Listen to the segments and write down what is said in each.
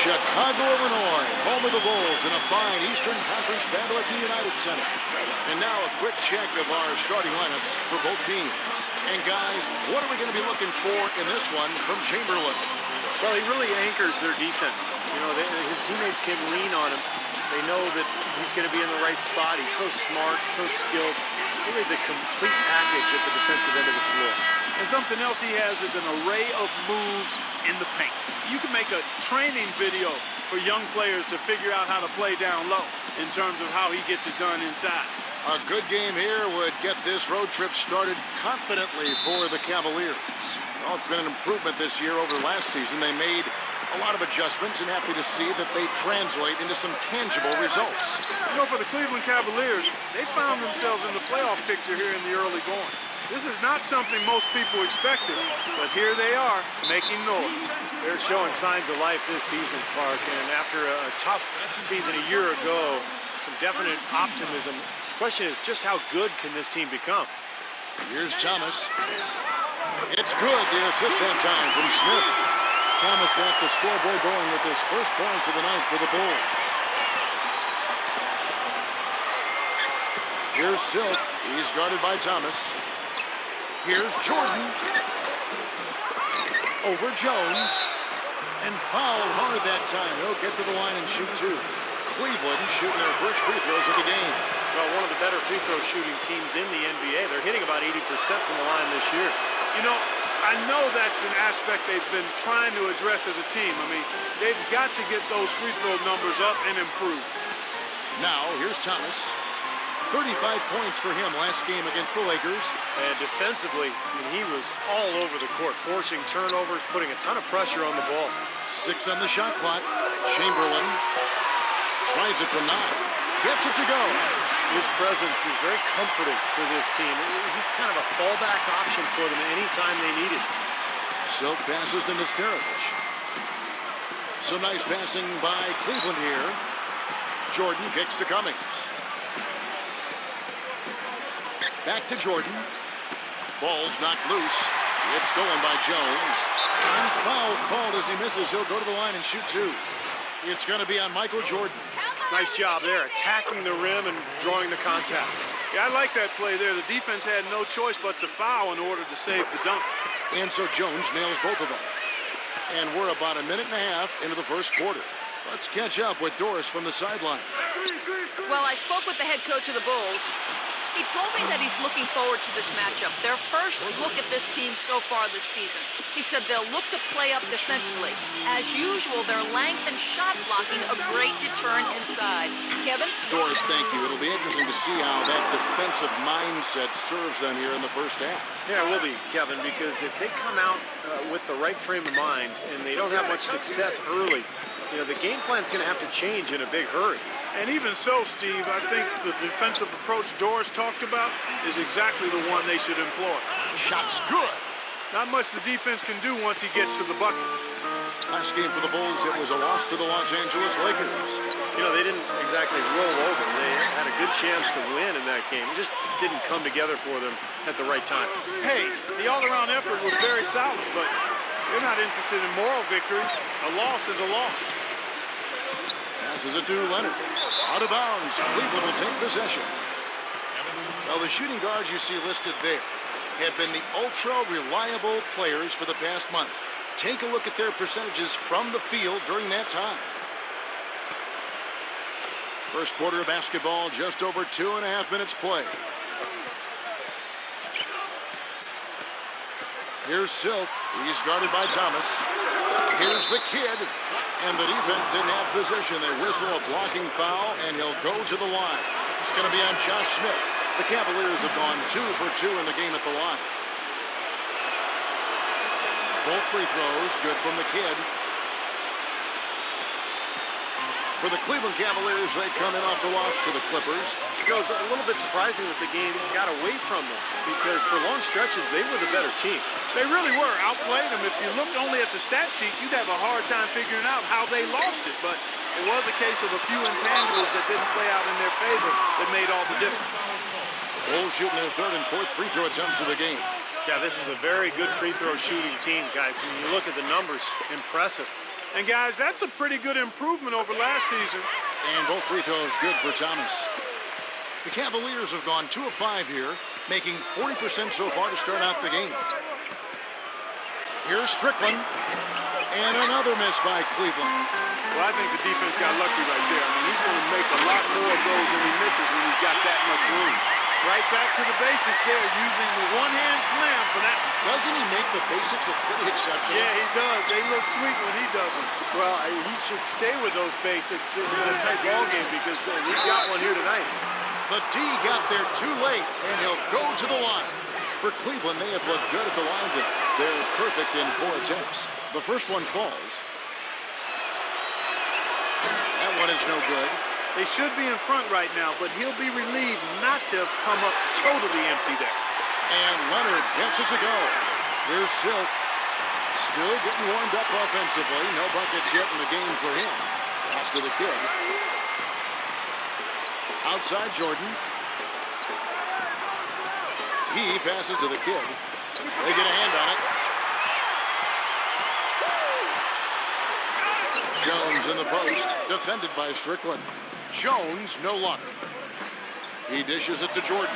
Chicago, Illinois, home of the Bulls in a fine Eastern Conference battle at the United Center. And now a quick check of our starting lineups for both teams. And guys, what are we going to be looking for in this one from Chamberlain? Well, he really anchors their defense. You know, his teammates can lean on him. They know that he's going to be in the right spot. He's so smart, so skilled. Really the complete package at the defensive end of the floor. And something else he has is an array of moves in the paint. You can make a training video for young players to figure out how to play down low in terms of how he gets it done inside. A good game here would get this road trip started confidently for the Cavaliers. Well, it's been an improvement this year over last season. They made a lot of adjustments and happy to see that they translate into some tangible results. You know, for the Cleveland Cavaliers, they found themselves in the playoff picture here in the early going. This is not something most people expected, but here they are making noise. They're showing signs of life this season, Clark, and after a tough season a year ago, some definite optimism. The question is just how good can this team become? Here's Thomas. It's good, the assist that time from Smith. Thomas got the scoreboard going with his first points of the night for the Bulls. Here's Silk. He's guarded by Thomas. Here's Jordan. Over Jones. And fouled hard that time. He'll get to the line and shoot two. Cleveland shooting their first free throws of the game. Well, one of the better free throw shooting teams in the NBA. They're hitting about 80% from the line this year. You know, I know that's an aspect they've been trying to address as a team. I mean, they've got to get those free throw numbers up and improve. Now, here's Thomas. 35 points for him last game against the Lakers. And defensively, I mean, he was all over the court, forcing turnovers, putting a ton of pressure on the ball. 6 on the shot clock. Chamberlain tries it from 9. Gets it to go. His presence is very comforting for this team. He's kind of a fallback option for them anytime they need it. Silk passes to Nesterovich. Some nice passing by Cleveland here. Jordan kicks to Cummings. Back to Jordan. Ball's knocked loose. It's stolen by Jones. And foul called as he misses. He'll go to the line and shoot two. It's going to be on Michael Jordan. Nice job there, attacking the rim and drawing the contact. Yeah, I like that play there. The defense had no choice but to foul in order to save the dunk. And so Jones nails both of them. And we're about a minute and a half into the first quarter. Let's catch up with Doris from the sideline. Well, I spoke with the head coach of the Bulls. He told me that he's looking forward to this matchup, their first look at this team so far this season. He said they'll look to play up defensively. As usual, their length and shot blocking a great deterrent inside. Kevin? Doris, thank you. It'll be interesting to see how that defensive mindset serves them here in the first half. Yeah, it will be, Kevin, because if they come out with the right frame of mind and they don't have much success early, you know, the game plan's going to have to change in a big hurry. And even so, Steve, I think the defensive approach Doris talked about is exactly the one they should employ. Shot's good. Not much the defense can do once he gets to the bucket. Last game for the Bulls, it was a loss to the Los Angeles Lakers. You know, they didn't exactly roll over. They had a good chance to win in that game. It just didn't come together for them at the right time. Hey, the all-around effort was very solid, but they're not interested in moral victories. A loss is a loss. Passes it to Leonard. Out of bounds. Cleveland will take possession. Well, the shooting guards you see listed there have been the ultra-reliable players for the past month. Take a look at their percentages from the field during that time. First quarter of basketball, just over 2.5 minutes play. Here's Silk. He's guarded by Thomas. Here's the kid. And the defense didn't have position. They whistle a blocking foul, and he'll go to the line. It's going to be on Josh Smith. The Cavaliers have gone 2 for 2 in the game at the line. Both free throws, good from the kid. For the Cleveland Cavaliers, they come in off the loss to the Clippers. You know, it's a little bit surprising that the game got away from them because for long stretches, they were the better team. They really were. Outplayed them. If you looked only at the stat sheet, you'd have a hard time figuring out how they lost it. But it was a case of a few intangibles that didn't play out in their favor that made all the difference. Bulls shooting their third and fourth free throw attempts of the game. Yeah, this is a very good free throw shooting team, guys. And you look at the numbers, impressive. And, guys, that's a pretty good improvement over last season. And both free throws good for Thomas. The Cavaliers have gone 2 of 5 here, making 40% so far to start out the game. Here's Strickland. And another miss by Cleveland. Well, I think the defense got lucky right there. I mean, he's going to make a lot more of those than he misses when he's got that much room. Right back to the basics there, using the one-hand slam for that. Doesn't he make the basics look pretty exceptional? Yeah, he does. They look sweet when he does them. Well, he should stay with those basics in a tight ball game because we've got one here tonight. But D got there too late, and he'll go to the line. For Cleveland, they have looked good at the line today. They're perfect in 4 attempts. The first one falls. That one is no good. They should be in front right now, but he'll be relieved not to have come up totally empty there. And Leonard gets it to go. Here's Silk. Still getting warmed up offensively. No buckets yet in the game for him. Pass to the kid. Outside Jordan. He passes to the kid. They get a hand on it. Jones in the post, defended by Strickland. Jones, no luck. He dishes it to Jordan.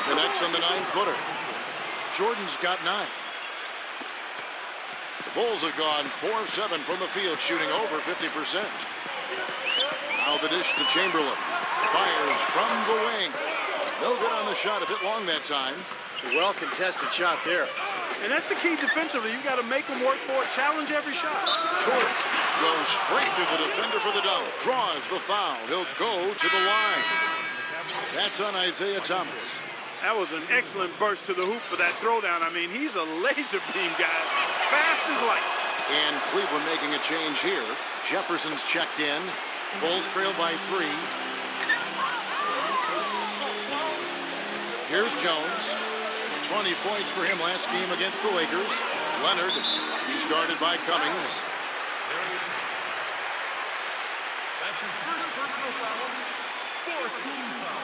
Connects on the 9-footer. Jordan's got 9. The Bulls have gone 4 of 7 from the field, shooting over 50%. Now the dish to Chamberlain. Fires from the wing. No good on the shot, a bit long that time. A well-contested shot there. And that's the key defensively. You've got to make them work for it, challenge every shot. Jordan goes straight to the defender for the dunk. Draws the foul. He'll go to the line. That's on Isaiah Thomas. That was an excellent burst to the hoop for that throwdown. I mean, he's a laser beam guy. Fast as light. And Cleveland making a change here. Jefferson's checked in. Bulls trail by 3. Here's Jones. 20 points for him last game against the Lakers. Leonard, he's guarded by Cummings. That's his first personal foul. 4th team foul.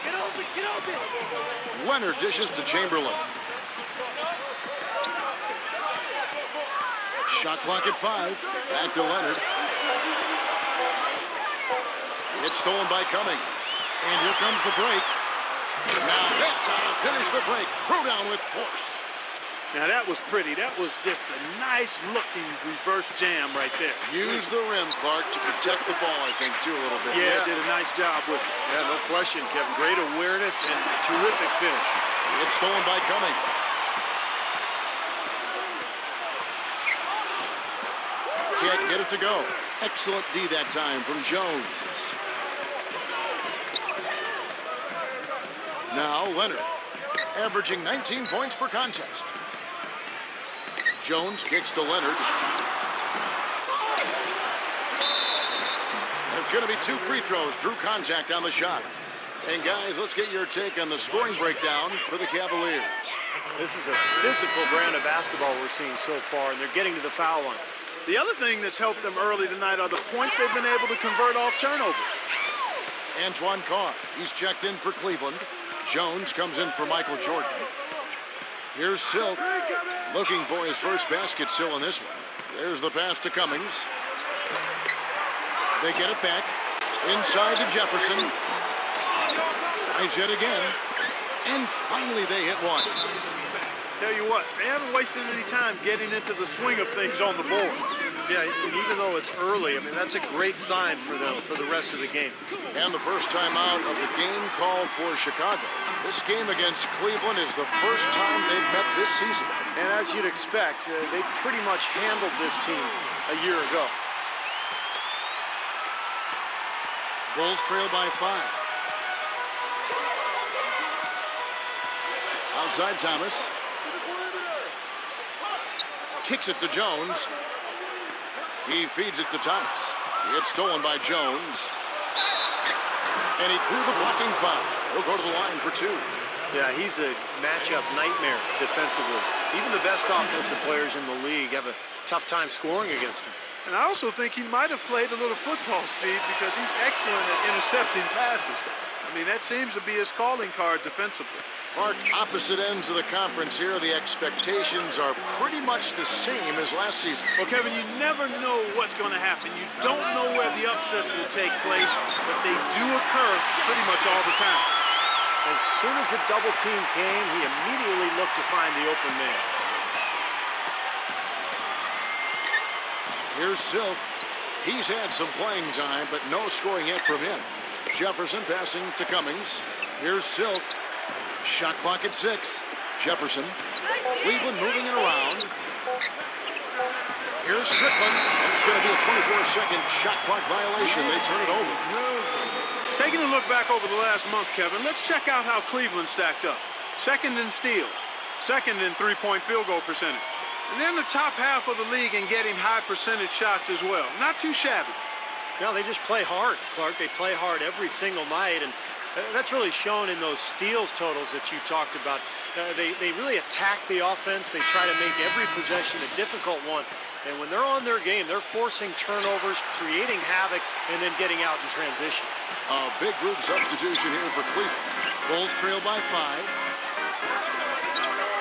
Get open. Leonard dishes to Chamberlain. Shot clock at 5. Back to Leonard. It's stolen by Cummings. And here comes the break. Now that's how to finish the break. Throw down with force. Now that was pretty. That was just a nice-looking reverse jam right there. Use the rim, Clark, to protect the ball, I think, too, a little bit. Yeah, did a nice job with it. Yeah, no question, Kevin. Great awareness and terrific finish. It's stolen by Cummings. Can't get it to go. Excellent D that time from Jones. Now Leonard, averaging 19 points per contest. Jones kicks to Leonard. And it's going to be 2 free throws. Drew contact on the shot. And guys, let's get your take on the scoring breakdown for the Cavaliers. This is a physical brand of basketball we're seeing so far, and they're getting to the foul line. The other thing that's helped them early tonight are the points they've been able to convert off turnovers. Antoine Carr, he's checked in for Cleveland. Jones comes in for Michael Jordan. Here's Silk, looking for his first basket still in this one. There's the pass to Cummings. They get it back. Inside to Jefferson. Tries yet again. And finally they hit one. Tell you what, they haven't wasted any time getting into the swing of things on the board. Yeah, and even though it's early, I mean, that's a great sign for them for the rest of the game. And the first time out of the game called for Chicago. This game against Cleveland is the first time they've met this season. And as you'd expect, they pretty much handled this team a year ago. Bulls trail by 5. Outside Thomas. Kicks it to Jones. He feeds it to Thomas. It's stolen by Jones. And he drew the blocking foul. He'll go to the line for 2. Yeah, he's a matchup nightmare defensively. Even the best offensive players in the league have a tough time scoring against him. And I also think he might have played a little football, Steve, because he's excellent at intercepting passes. I mean, that seems to be his calling card defensively. Clark, opposite ends of the conference here. The expectations are pretty much the same as last season. Well, Kevin, you never know what's going to happen. You don't know where the upsets will take place, but they do occur pretty much all the time. As soon as the double team came, he immediately looked to find the open man. Here's Silk. He's had some playing time, but no scoring yet from him. Jefferson passing to Cummings. Here's Silk. Shot clock at 6. Jefferson. Cleveland moving it around. Here's Strickland. It's going to be a 24-second shot clock violation. They turn it over. Taking a look back over the last month, Kevin, let's check out how Cleveland stacked up. Second in steals. Second in three-point field goal percentage. And then the top half of the league in getting high percentage shots as well. Not too shabby. No, they just play hard, Clark. They play hard every single night, and that's really shown in those steals totals that you talked about. They really attack the offense. They try to make every possession a difficult one. And when they're on their game, they're forcing turnovers, creating havoc, and then getting out in transition. A big group substitution here for Cleveland. Bulls trail by 5.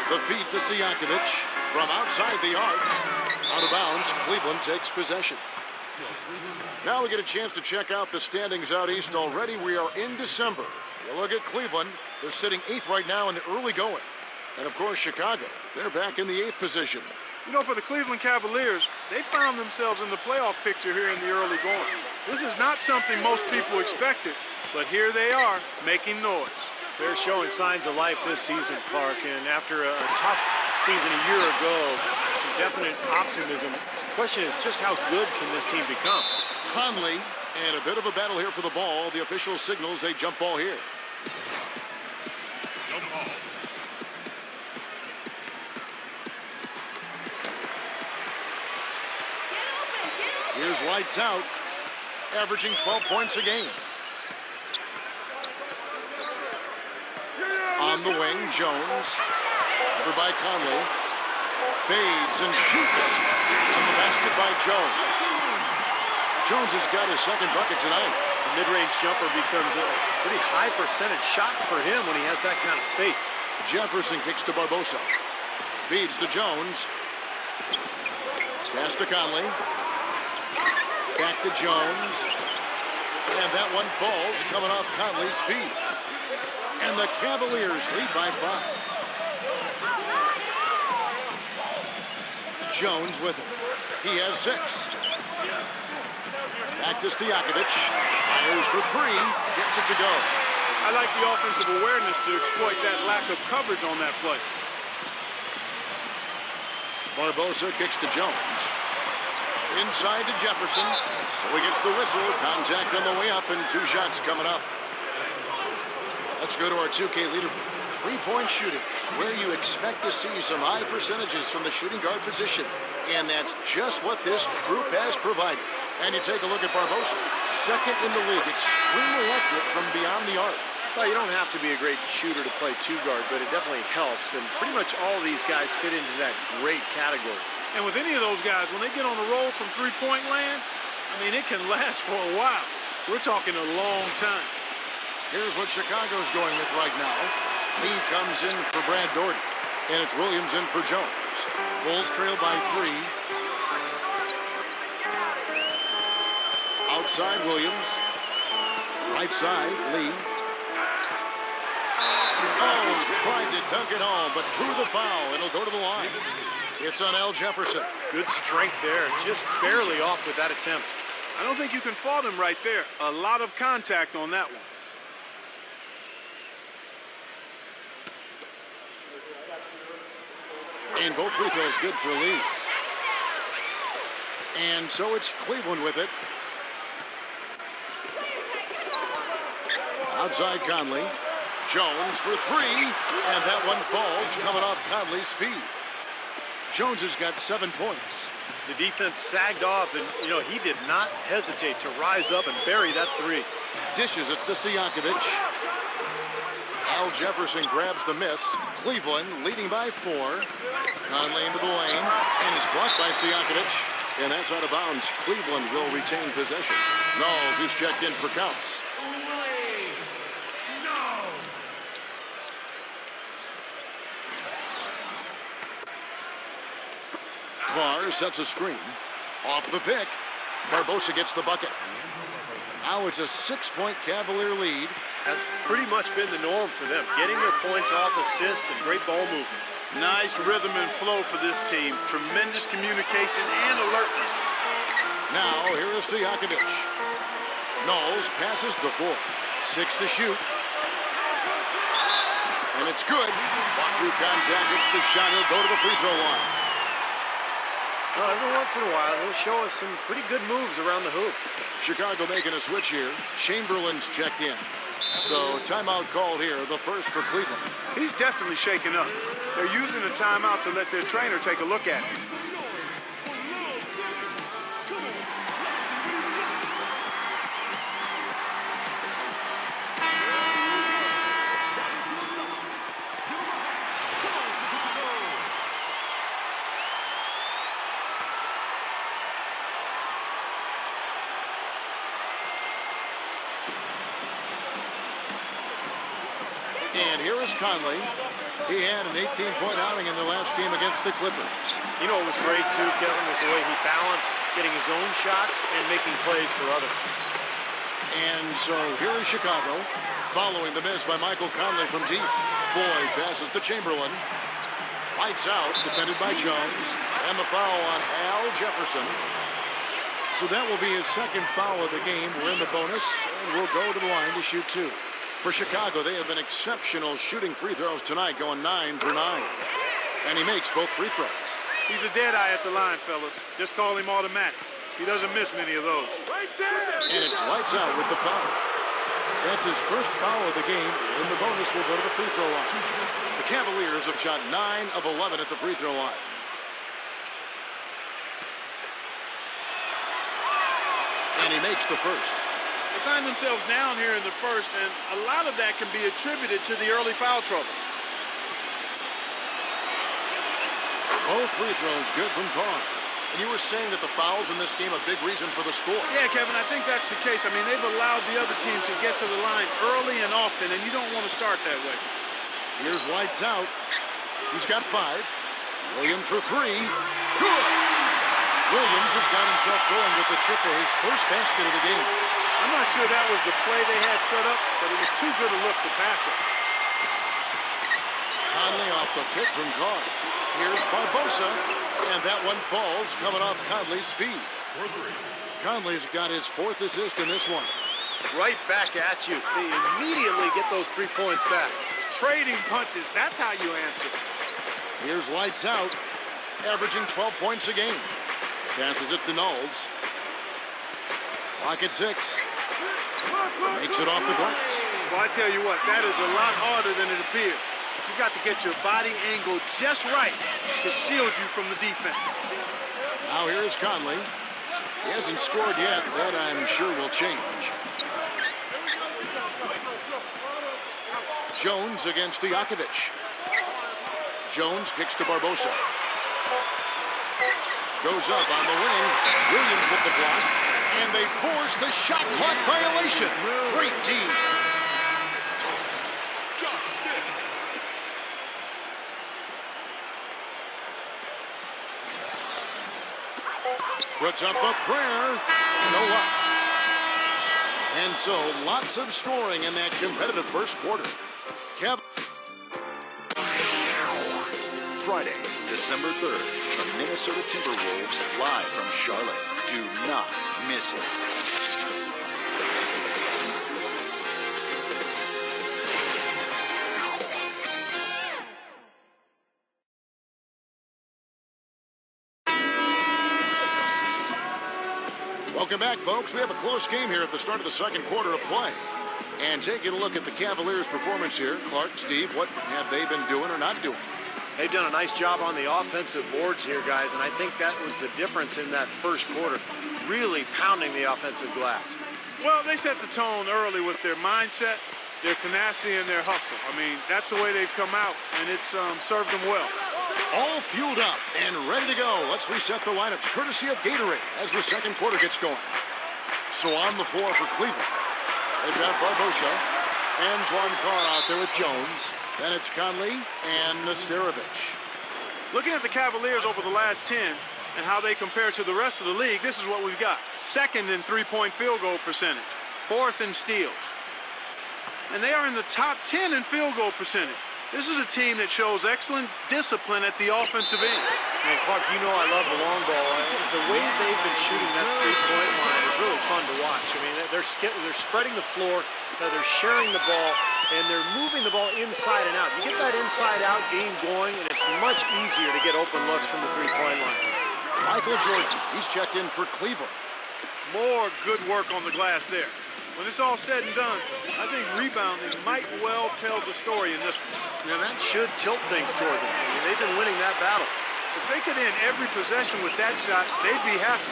The feed to Stojakovic from outside the arc. Out of bounds, Cleveland takes possession. Now we get a chance to check out the standings out east already. We are in December. You look at Cleveland. They're sitting 8th right now in the early going. And, of course, Chicago. They're back in the 8th position. You know, for the Cleveland Cavaliers, they found themselves in the playoff picture here in the early going. This is not something most people expected, but here they are making noise. They're showing signs of life this season, Clark, and after a tough season a year ago, some definite optimism. The question is just how good can this team become? Conley, and a bit of a battle here for the ball. The official signals a jump ball here. Jump ball. Here's lights out, averaging 12 points a game. On the wing, Jones. Over by Conley. Fades and shoots. On the basket by Jones. Jones has got his second bucket tonight. The mid-range jumper becomes a pretty high percentage shot for him when he has that kind of space. Jefferson kicks to Barbosa. Feeds to Jones. Pass to Conley. Back to Jones. And that one falls, coming off Conley's feet. And the Cavaliers lead by 5. Jones with it. He has 6. Back to Stojakovic. Fires for 3. Gets it to go. I like the offensive awareness to exploit that lack of coverage on that play. Barbosa kicks to Jones. Inside to Jefferson. So he gets the whistle. Contact on the way up and 2 shots coming up. Let's go to our 2K leaderboard. 3-point shooting, where you expect to see some high percentages from the shooting guard position. And that's just what this group has provided. And you take a look at Barbosa. Second in the league, extremely accurate from beyond the arc. Well, you don't have to be a great shooter to play 2-guard, but it definitely helps. And pretty much all these guys fit into that great category. And with any of those guys, when they get on a roll from three-point land, I mean, it can last for a while. We're talking a long time. Here's what Chicago's going with right now. Lee comes in for Brad Daugherty. And it's Williams in for Jones. Bulls trail by 3. Outside Williams. Right side, Lee. Oh, tried to dunk it home, but drew the foul. It'll go to the line. It's on Al Jefferson. Good strength there. Just barely off with that attempt. I don't think you can fault him right there. A lot of contact on that one. And both free throws good for Lee. And so it's Cleveland with it. Outside Conley. Jones for 3. And that one falls, coming off Conley's feet. Jones has got 7 points. The defense sagged off, and, he did not hesitate to rise up and bury that 3. Dishes it to Stojakovic. Al Jefferson grabs the miss. Cleveland leading by 4. Conley into the lane, and it's blocked by Stojakovic. And that's out of bounds. Cleveland will retain possession. Knowles, who's checked in for counts. Carr sets a screen. Off the pick. Barbosa gets the bucket. Now it's a 6-point Cavalier lead. That's pretty much been the norm for them, getting their points off assists and great ball movement. Nice rhythm and flow for this team. Tremendous communication and alertness. Now, here is Stojakovic. Knowles passes to Ford. 6 to shoot. And it's good. Fought through contact, hits the shot. He'll go to the free throw line. Well, every once in a while, he'll show us some pretty good moves around the hoop. Chicago making a switch here. Chamberlain's checked in. So, timeout called here, the first for Cleveland. He's definitely shaken up. They're using a timeout to let their trainer take a look at him. And here is Conley. He had an 18-point outing in the last game against the Clippers. You know what was great too, Kevin, was the way he balanced getting his own shots and making plays for others. And so here is Chicago, following the miss by Michael Conley from deep. Floyd passes to Chamberlain. Lights out, defended by Jones. And the foul on Al Jefferson. So that will be his second foul of the game. We're in the bonus, and we'll go to the line to shoot 2. For Chicago, they have been exceptional shooting free throws tonight, going 9 for 9. And he makes both free throws. He's a dead eye at the line, fellas. Just call him automatic. He doesn't miss many of those. And it's lights out with the foul. That's his first foul of the game. In the bonus, we'll go to the free throw line. The Cavaliers have shot 9 of 11 at the free throw line. And he makes the first. They find themselves down here in the first, and a lot of that can be attributed to the early foul trouble. Both free throws good from Carr. And you were saying that the fouls in this game a big reason for the score. Yeah, Kevin, I think that's the case. I mean, they've allowed the other team to get to the line early and often, and you don't want to start that way. Here's lights out. He's got 5. Williams for 3. Good! Williams has got himself going with the triple, his first basket of the game. I'm not sure that was the play they had set up, but it was too good a look to pass it. Conley off the pick from Carr. Here's Barbosa, and that one falls coming off Conley's feet. Conley's got his 4th assist in this one. Right back at you. They immediately get those 3 points back. Trading punches, that's how you answer. Here's lights out, averaging 12 points a game. Passes it to Knowles. Clock at 6. Makes it off the glass. Well, I tell you what, that is a lot harder than it appears. You got to get your body angle just right to shield you from the defense. Now here is Conley. He hasn't scored yet. That I'm sure will change. Jones against Stojakovic. Jones kicks to Barbosa. Goes up on the wing. Williams with the block. And they force the shot clock violation. Great team. Puts up a prayer. No luck. And so lots of scoring in that competitive first quarter. Friday, December 3rd, the Minnesota Timberwolves live from Charlotte. Do not miss it. Welcome back, folks. We have a close game here at the start of the second quarter of play. And taking a look at the Cavaliers' performance here. Clark, Steve, what have they been doing or not doing? They've done a nice job on the offensive boards here, guys, and I think that was the difference in that first quarter, really pounding the offensive glass. Well, they set the tone early with their mindset, their tenacity, and their hustle. I mean, that's the way they've come out, and it's served them well. All fueled up and ready to go. Let's reset the lineups, courtesy of Gatorade, as the second quarter gets going. So on the floor for Cleveland, they've got Barbosa, Antoine Carr out there with Jones. Then it's Conley and Nesterovic. Looking at the Cavaliers over the last 10, and how they compare to the rest of the league, this is what we've got. Second in three-point field goal percentage. Fourth in steals. And they are in the top 10 in field goal percentage. This is a team that shows excellent discipline at the offensive end. And Clark, you know I love the long ball. The way they've been shooting that three-point line is really fun to watch. I mean, they're spreading the floor, they're sharing the ball, and they're moving the ball inside and out. You get that inside-out game going, and it's much easier to get open looks from the three-point line. Michael Jordan, he's checked in for Cleveland. More good work on the glass there. When it's all said and done, I think rebounding might well tell the story in this one. Now that should tilt things toward them. I mean, they've been winning that battle. If they could end every possession with that shot, they'd be happy.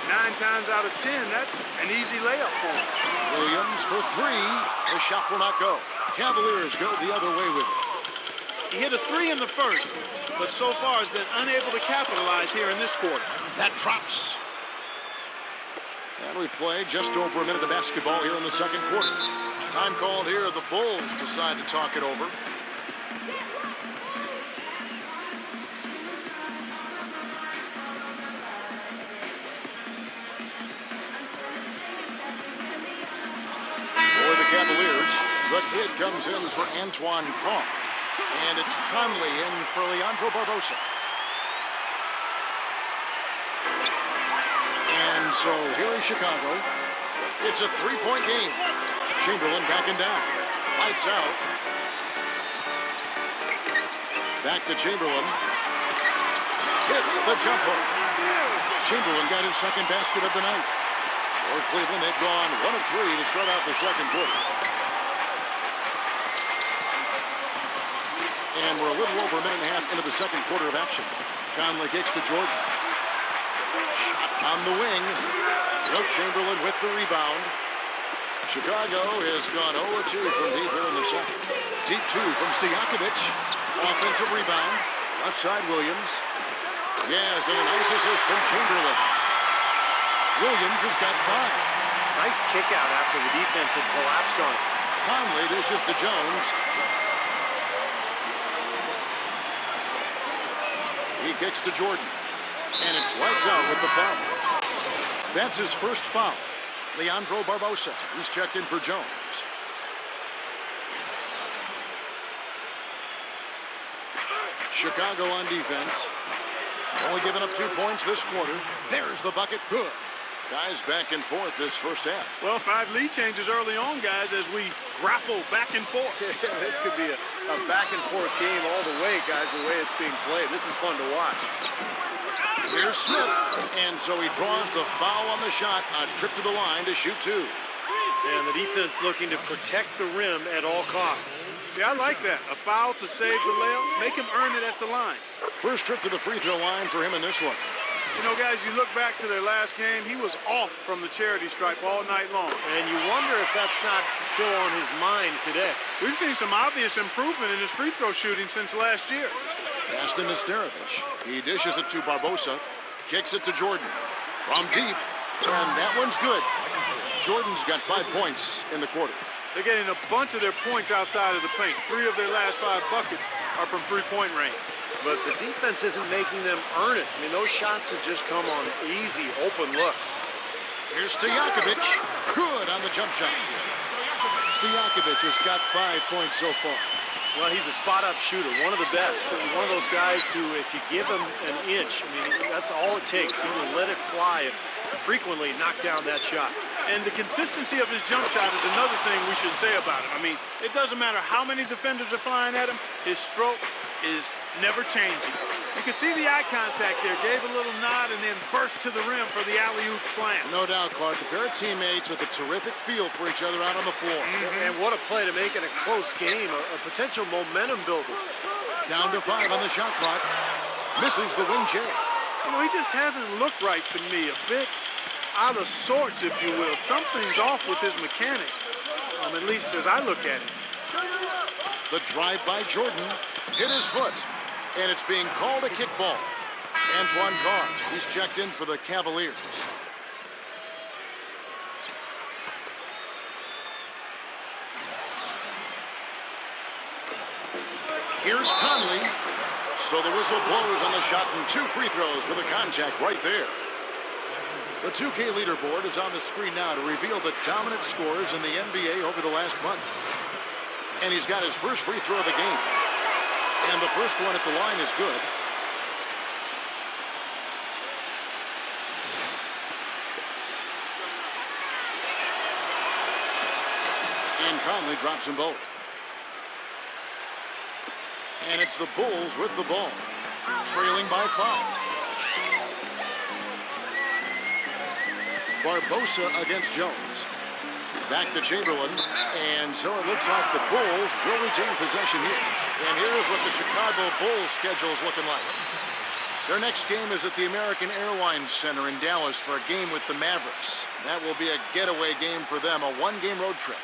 9 times out of 10, that's an easy layup for them. Williams for three. The shot will not go. Cavaliers go the other way with it. He hit a 3 in the first, but so far has been unable to capitalize here in this quarter. That drops. And we play just over a minute of basketball here in the second quarter. Time called here. The Bulls decide to talk it over. For the Cavaliers, the kid comes in for Antoine Carr. And it's Conley in for Leandro Barbosa. And so here is Chicago. It's a three-point game. Chamberlain backing down. Lights out. Back to Chamberlain. Hits the jump hook. Chamberlain got his second basket of the night. For Cleveland, they've gone 1 of 3 to start out the second quarter. And we're a little over a minute and a half into the second quarter of action. Conley kicks to Jordan. Shot on the wing. Wilt Chamberlain with the rebound. Chicago has gone 0-2 from deep here in the second. Deep 2 from Stojakovic. Offensive rebound. Left side Williams. Yes, and a nice assist from Chamberlain. Williams has got 5. Nice kick out after the defense had collapsed on him. Conley dishes to Jones. He kicks to Jordan. And it's lights out with the foul. That's his first foul. Leandro Barbosa. He's checked in for Jones. Chicago on defense. Only giving up 2 points this quarter. There's the bucket. Good. Guys back and forth this first half. Well, 5 lead changes early on, guys, as we grapple back and forth. This could be a back and forth game all the way, guys, the way it's being played. This is fun to watch. Here's Smith. And so he draws the foul on the shot. A trip to the line to shoot 2. And the defense looking to protect the rim at all costs. Yeah, I like that. A foul to save the layup. Make him earn it at the line. First trip to the free throw line for him in this one. You know, guys, you look back to their last game, he was off from the charity stripe all night long. And you wonder if that's not still on his mind today. We've seen some obvious improvement in his free throw shooting since last year. Pass to Nesterovic. He dishes it to Barbosa. Kicks it to Jordan. From deep. And that one's good. Jordan's got 5 points in the quarter. They're getting a bunch of their points outside of the paint. 3 of their last 5 buckets are from three-point range. But the defense isn't making them earn it. I mean, those shots have just come on easy, open looks. Here's Stojakovic. Good on the jump shot. Stojakovic has got 5 points so far. Well, he's a spot-up shooter, one of the best. One of those guys who, if you give him an inch, I mean, that's all it takes. He will let it fly and frequently knock down that shot. And the consistency of his jump shot is another thing we should say about him. I mean, it doesn't matter how many defenders are flying at him, his stroke is never changing. You can see the eye contact there, gave a little nod and then burst to the rim for the alley-oop slam. No doubt, Clark. A pair of teammates with a terrific feel for each other out on the floor. And what a play to make it a close game, a potential momentum builder. Down to 5 on the shot clock. Misses the wing chair. You know, he just hasn't looked right to me. A bit out of sorts, if you will. Something's off with his mechanics, at least as I look at it. The drive by Jordan hit his foot, and it's being called a kickball. Antoine Carr, he's checked in for the Cavaliers. Here's Conley. So the whistle blows on the shot and 2 free throws for the contact right there. The 2K leaderboard is on the screen now to reveal the dominant scores in the NBA over the last month. And he's got his first free throw of the game. And the first one at the line is good. And Conley drops them both. And it's the Bulls with the ball, trailing by 5. Barbosa against Jones. Back to Chamberlain. And so it looks like the Bulls will retain possession here. And here's what the Chicago Bulls schedule is looking like. Their next game is at the American Airlines Center in Dallas for a game with the Mavericks. That will be a getaway game for them, a 1-game road trip.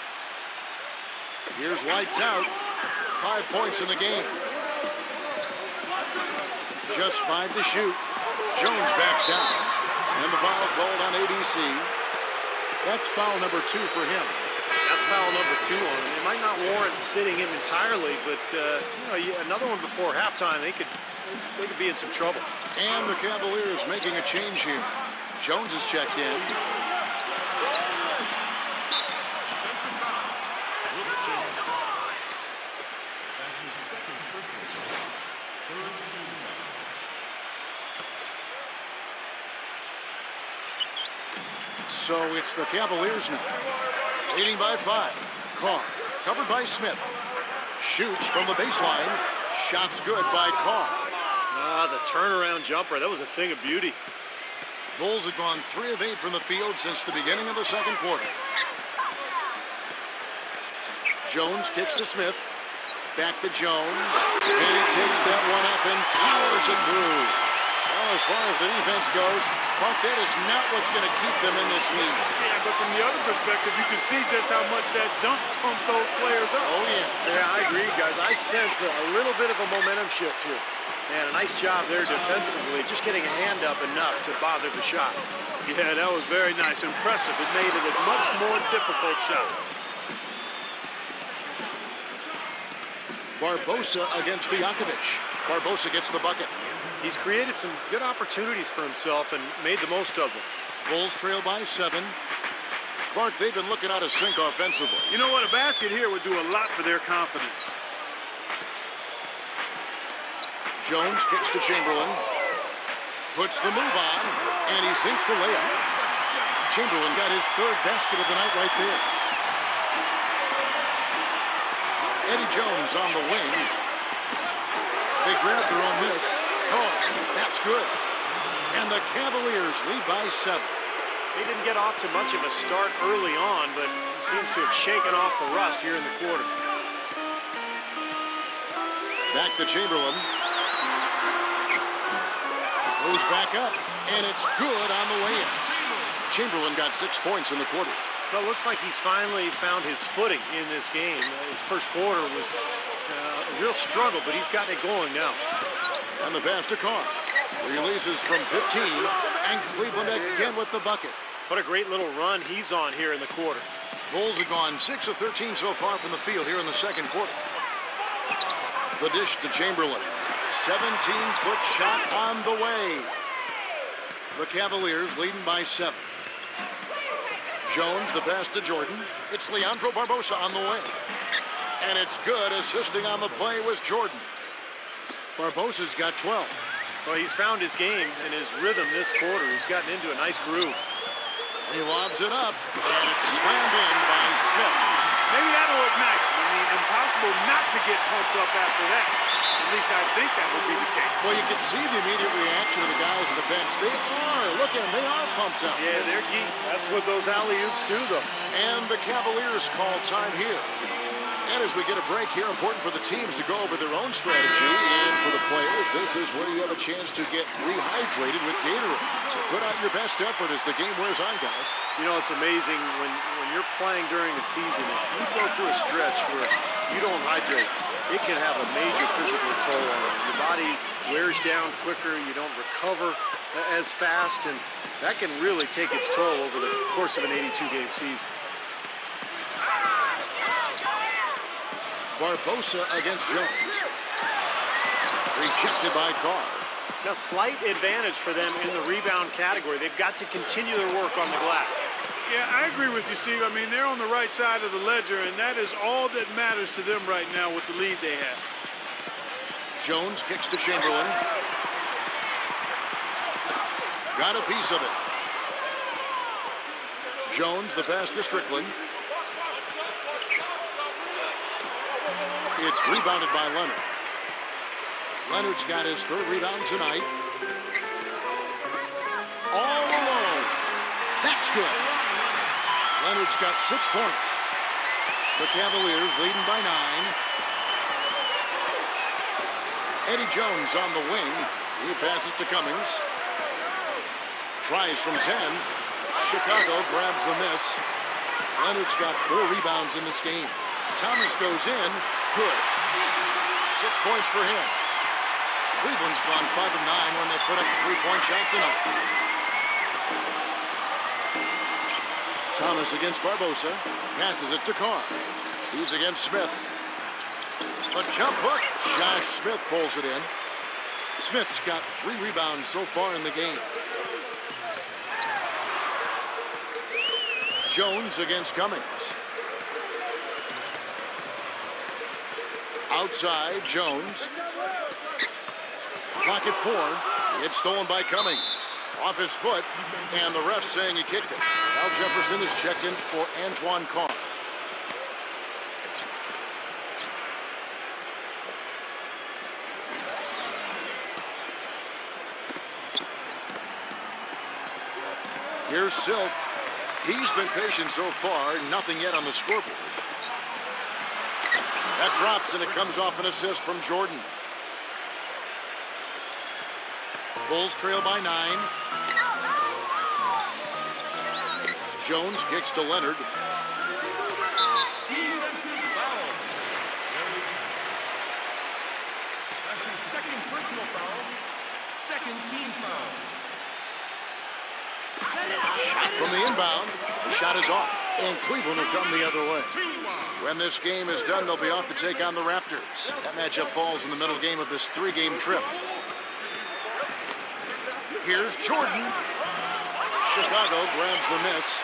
Here's lights out. 5 points in the game. Just 5 to shoot. Jones backs down. And the foul called on ABC. That's foul number 2 for him. That's foul number 2 on him. It might not warrant sitting him entirely, but another one before halftime, they could be in some trouble. And the Cavaliers making a change here. Jones is checked in. Defensive foul. Will Chamberlain. That's his second personal foul. Third team foul. So it's the Cavaliers now, leading by 5. Carr, covered by Smith. Shoots from the baseline. Shots good by Carr. The turnaround jumper, that was a thing of beauty. Bulls have gone 3 of 8 from the field since the beginning of the second quarter. Jones kicks to Smith. Back to Jones. And he takes that one up and powers it through. Well, as far as the defense goes, Clark, that is not what's going to keep them in this league. Yeah, but from the other perspective, you can see just how much that dunk pumped those players up. Oh, yeah. Yeah, I agree, guys. I sense a little bit of a momentum shift here. And a nice job there defensively, just getting a hand up enough to bother the shot. Yeah, that was very nice. Impressive. It made it a much more difficult shot. Barbosa against Stojakovic. Barbosa gets the bucket. He's created some good opportunities for himself and made the most of them. Bulls trail by 7. Clark, they've been looking out of sync offensively. You know what? A basket here would do a lot for their confidence. Jones kicks to Chamberlain. Puts the move on, and he sinks the layup. Chamberlain got his 3rd basket of the night right there. Eddie Jones on the wing. They grab their own miss. Oh, that's good. And the Cavaliers lead by 7. He didn't get off to much of a start early on, but seems to have shaken off the rust here in the quarter. Back to Chamberlain. Goes back up, and it's good on the way in. Chamberlain got 6 points in the quarter. Well, it looks like he's finally found his footing in this game. His first quarter was a real struggle, but he's gotten it going now. And the pass to Carr. Releases from 15, and Cleveland again with the bucket. What a great little run he's on here in the quarter. Bulls have gone 6 of 13 so far from the field here in the second quarter. The dish to Chamberlain. 17-foot shot on the way. The Cavaliers leading by 7. Jones, the pass to Jordan. It's Leandro Barbosa on the way. And it's good. Assisting on the play was Jordan. Barbosa's got 12. Well, he's found his game and his rhythm this quarter. He's gotten into a nice groove. He lobs it up, and it's slammed in by Smith. Maybe that'll ignite him. I mean, impossible not to get pumped up after that. At least I think that would be the case. Well, you can see the immediate reaction of the guys on the bench. They are. Look at them. They are pumped up. Yeah, they're geek. That's what those alley-oops do, though. And the Cavaliers call time here. And as we get a break here, important for the teams to go over their own strategy. And for the players, this is where you have a chance to get rehydrated with Gatorade. So put out your best effort as the game wears on, guys. You know, it's amazing when you're playing during the season, if you go through a stretch where you don't hydrate, it can have a major physical toll on you. Your body wears down quicker, you don't recover as fast, and that can really take its toll over the course of an 82-game season. Barbosa against Jones. Rejected by Carr. A slight advantage for them in the rebound category. They've got to continue their work on the glass. Yeah, I agree with you, Steve. I mean, they're on the right side of the ledger, and that is all that matters to them right now with the lead they have. Jones kicks to Chamberlain. Got a piece of it. Jones, the pass to Strickland. It's rebounded by Leonard. Leonard's got his third rebound tonight. All alone. That's good. Leonard's got 6 points. The Cavaliers leading by 9. Eddie Jones on the wing. He passes to Cummings. Tries from 10. Chicago grabs the miss. Leonard's got 4 rebounds in this game. Thomas goes in. Good. 6 points for him. Cleveland's gone 5 of 9 when they put up a 3-point shot tonight. Thomas against Barbosa. Passes it to Carr. He's against Smith. A jump hook. Josh Smith pulls it in. Smith's got 3 rebounds so far in the game. Jones against Cummings. Outside, Jones. Clock at 4. It's stolen by Cummings. Off his foot, and the ref saying he kicked it. Al Jefferson is checked in for Antoine Carr. Here's Silk. He's been patient so far. Nothing yet on the scoreboard. That drops, and it comes off an assist from Jordan. Bulls trail by 9. Jones kicks to Leonard. Defensive foul. That's his second personal foul. Second team foul. Shot from the inbound. The shot is off, and Cleveland will come the other way. When this game is done, they'll be off to take on the Raptors. That matchup falls in the middle game of this 3-game trip. Here's Jordan. Chicago grabs the miss.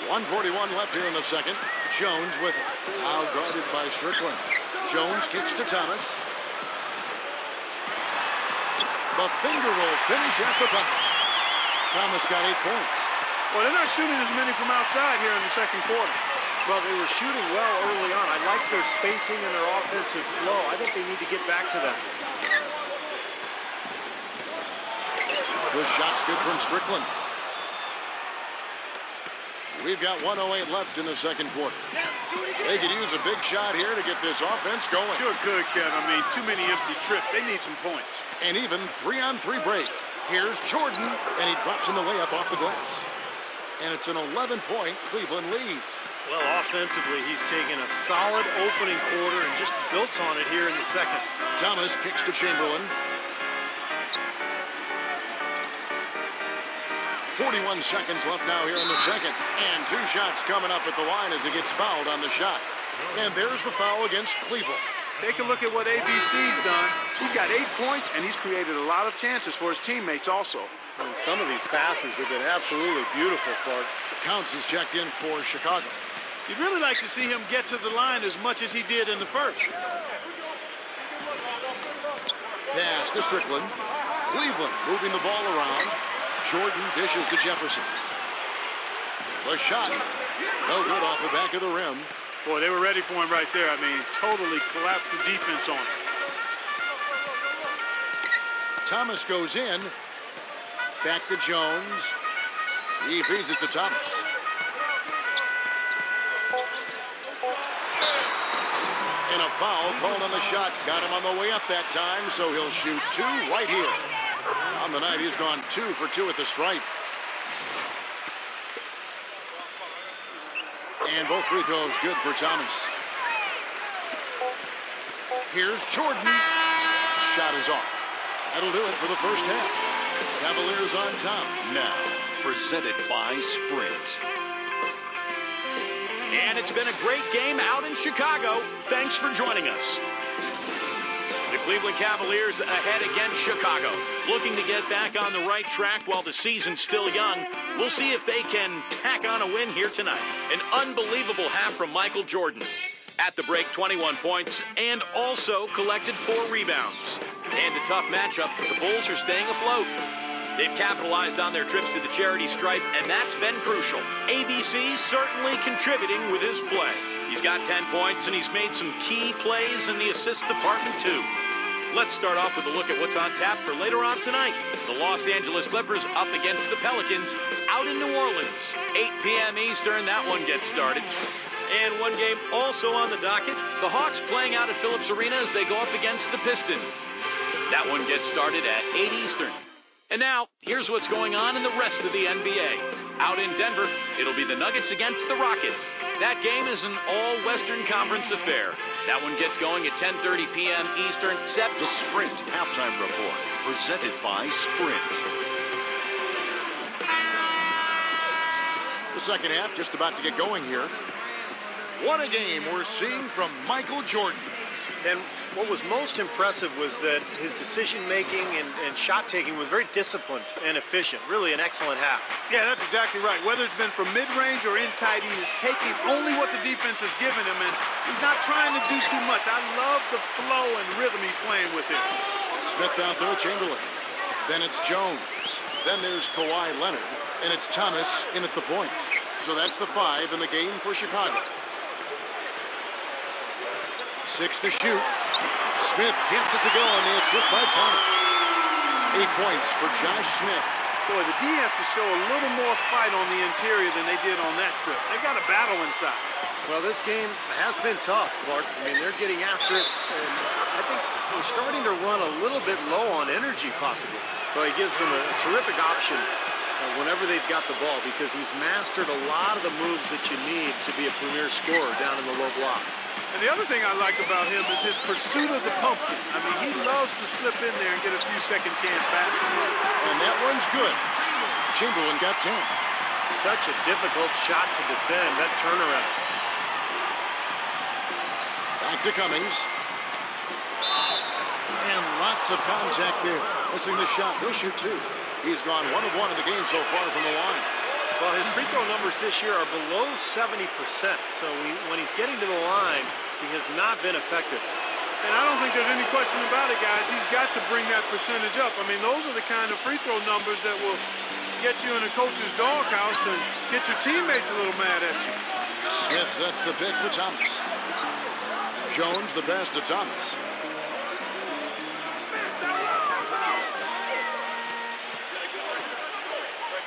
1:41 left here in the second. Jones with it. Now guarded by Strickland. Jones kicks to Thomas. The finger roll finish at the bucket. Thomas got 8 points. Well, they're not shooting as many from outside here in the second quarter. Well, they were shooting well early on. I like their spacing and their offensive flow. I think they need to get back to that. The shot's good from Strickland. We've got 1:08 left in the second quarter. They could use a big shot here to get this offense going. Sure could, Kev. I mean, too many empty trips. They need some points. An even 3-on-3 break. Here's Jordan, and he drops in the layup off the glass. And it's an 11-point Cleveland lead. Well, offensively, he's taken a solid opening quarter and just built on it here in the second. Thomas kicks to Chamberlain. 41 seconds left now here in the second. And 2 shots coming up at the line as he gets fouled on the shot. And there's the foul against Cleveland. Take a look at what ABC's done. He's got 8 points, and he's created a lot of chances for his teammates also. And some of these passes have been absolutely beautiful, Clark. Counts is checked in for Chicago. You'd really like to see him get to the line as much as he did in the first. Pass to Strickland. Cleveland moving the ball around. Jordan dishes to Jefferson. The shot. No good off the back of the rim. Boy, they were ready for him right there. I mean, totally collapsed the defense on him. Thomas goes in. Back to Jones. He feeds it to Thomas. And a foul called on the shot. Got him on the way up that time, so he'll shoot 2 right here. On the night, he's gone 2 for 2 at the stripe. And both free throws good for Thomas. Here's Jordan. Shot is off. That'll do it for the first half. Cavaliers on top. Now, presented by Sprint. And it's been a great game out in Chicago. Thanks for joining us. The Cleveland Cavaliers ahead against Chicago, looking to get back on the right track while the season's still young. We'll see if they can tack on a win here tonight. An unbelievable half from Michael Jordan. At the break, 21 points and also collected 4 rebounds. And a tough matchup, but the Bulls are staying afloat. They've capitalized on their trips to the charity stripe, and that's been crucial. ABC certainly contributing with his play. He's got 10 points, and he's made some key plays in the assist department, too. Let's start off with a look at what's on tap for later on tonight. The Los Angeles Clippers up against the Pelicans out in New Orleans. 8 p.m. Eastern, that one gets started. And one game also on the docket, the Hawks playing out at Phillips Arena as they go up against the Pistons. That one gets started at 8 Eastern. And now, here's what's going on in the rest of the NBA. Out in Denver, it'll be the Nuggets against the Rockets. That game is an all-Western Conference affair. That one gets going at 10:30 p.m. Eastern. The Sprint Halftime Report, presented by Sprint. The second half just about to get going here. What a game we're seeing from Michael Jordan. And what was most impressive was that his decision-making and shot-taking was very disciplined and efficient. Really an excellent half. Yeah, that's exactly right. Whether it's been from mid-range or in tight, he is taking only what the defense has given him, and he's not trying to do too much. I love the flow and rhythm he's playing with it. Smith out there with Chamberlain. Then it's Jones. Then there's Kawhi Leonard. And it's Thomas in at the point. So that's the 5 in the game for Chicago. 6 to shoot. Smith gets it to go on the assist by Thomas. 8 points for Josh Smith. Boy, the D has to show a little more fight on the interior than they did on that trip. They got a battle inside. Well, this game has been tough, Clark. I mean, they're getting after it, and I think they're starting to run a little bit low on energy, possibly. But he gives them a terrific option whenever they've got the ball, because he's mastered a lot of the moves that you need to be a premier scorer down in the low block. And the other thing I like about him is his pursuit of the pumpkin. I mean, he loves to slip in there and get a few second chance baskets. And that one's good. Chamberlain got 10. Such a difficult shot to defend, that turnaround. Back to Cummings. And lots of contact there. Missing the shot. He'll shoot 2. He's gone 1 of 1 in the game so far from the line. Well, his free throw numbers this year are below 70%. So when he's getting to the line, he has not been effective. And I don't think there's any question about it, guys. He's got to bring that percentage up. I mean, those are the kind of free throw numbers that will get you in a coach's doghouse and get your teammates a little mad at you. Smith sets the pick for Thomas. Jones the pass to Thomas.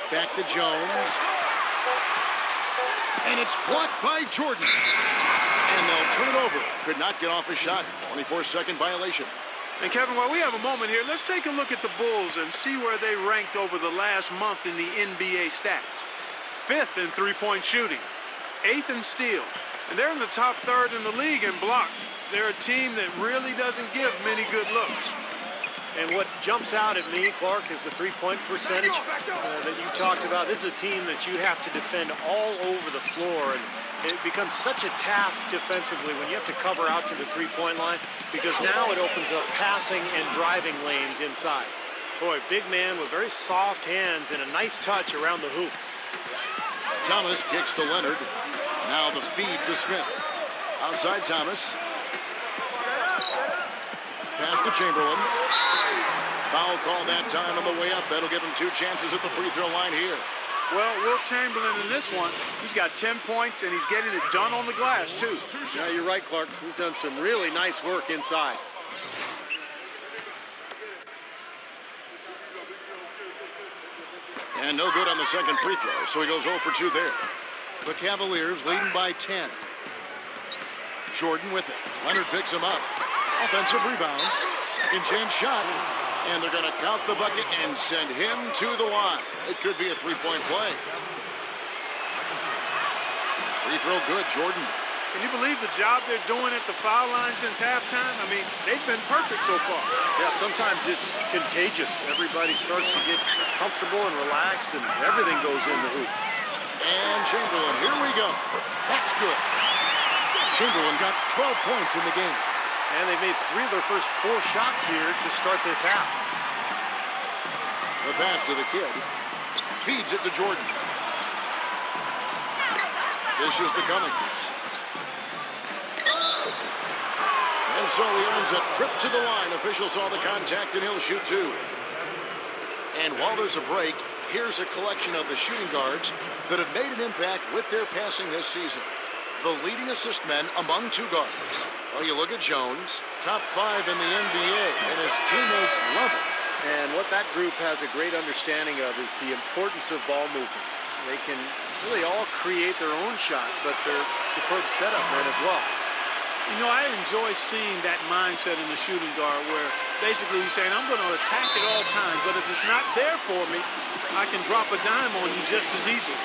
Back to Jones. And it's blocked by Jordan. And they'll turn it over. Could not get off a shot. 24-second violation. And Kevin, while we have a moment here, let's take a look at the Bulls and see where they ranked over the last month in the NBA stats. 5th in three-point shooting. 8th in steal. And they're in the top 3rd in the league in blocks. They're a team that really doesn't give many good looks. And what jumps out at me, Clark, is the three-point percentage that you talked about. This is a team that you have to defend all over the floor, and it becomes such a task defensively when you have to cover out to the three-point line, because now it opens up passing and driving lanes inside. Boy, big man with very soft hands and a nice touch around the hoop. Thomas kicks to Leonard. Now the feed to Smith. Outside Thomas. Pass to Chamberlain. Foul call that time on the way up. That'll give him 2 chances at the free throw line here. Well, Will Chamberlain in this one, he's got 10 points, and he's getting it done on the glass, too. Yeah, you're right, Clark. He's done some really nice work inside. And no good on the second free throw, so he goes 0 for 2 there. The Cavaliers leading by 10. Jordan with it. Leonard picks him up. Offensive rebound. Second chance shot. And they're going to count the bucket and send him to the line. It could be a three-point play. Free throw good, Jordan. Can you believe the job they're doing at the foul line since halftime? I mean, they've been perfect so far. Yeah, sometimes it's contagious. Everybody starts to get comfortable and relaxed, and everything goes in the hoop. And Chamberlain, here we go. That's good. Chamberlain got 12 points in the game. And they've made 3 of their first 4 shots here to start this half. The pass to the kid. Feeds it to Jordan. Dishes to Cummings. And so he earns a trip to the line. Official saw the contact and he'll shoot 2. And while there's a break, here's a collection of the shooting guards that have made an impact with their passing this season. The leading assist men among 2 guards. Well, you look at Jones, top 5 in the NBA, and his teammates love him. And what that group has a great understanding of is the importance of ball movement. They can really all create their own shot, but they're superb setup men as well. You know, I enjoy seeing that mindset in the shooting guard where basically he's saying, I'm going to attack at all times, but if it's not there for me, I can drop a dime on you just as easily.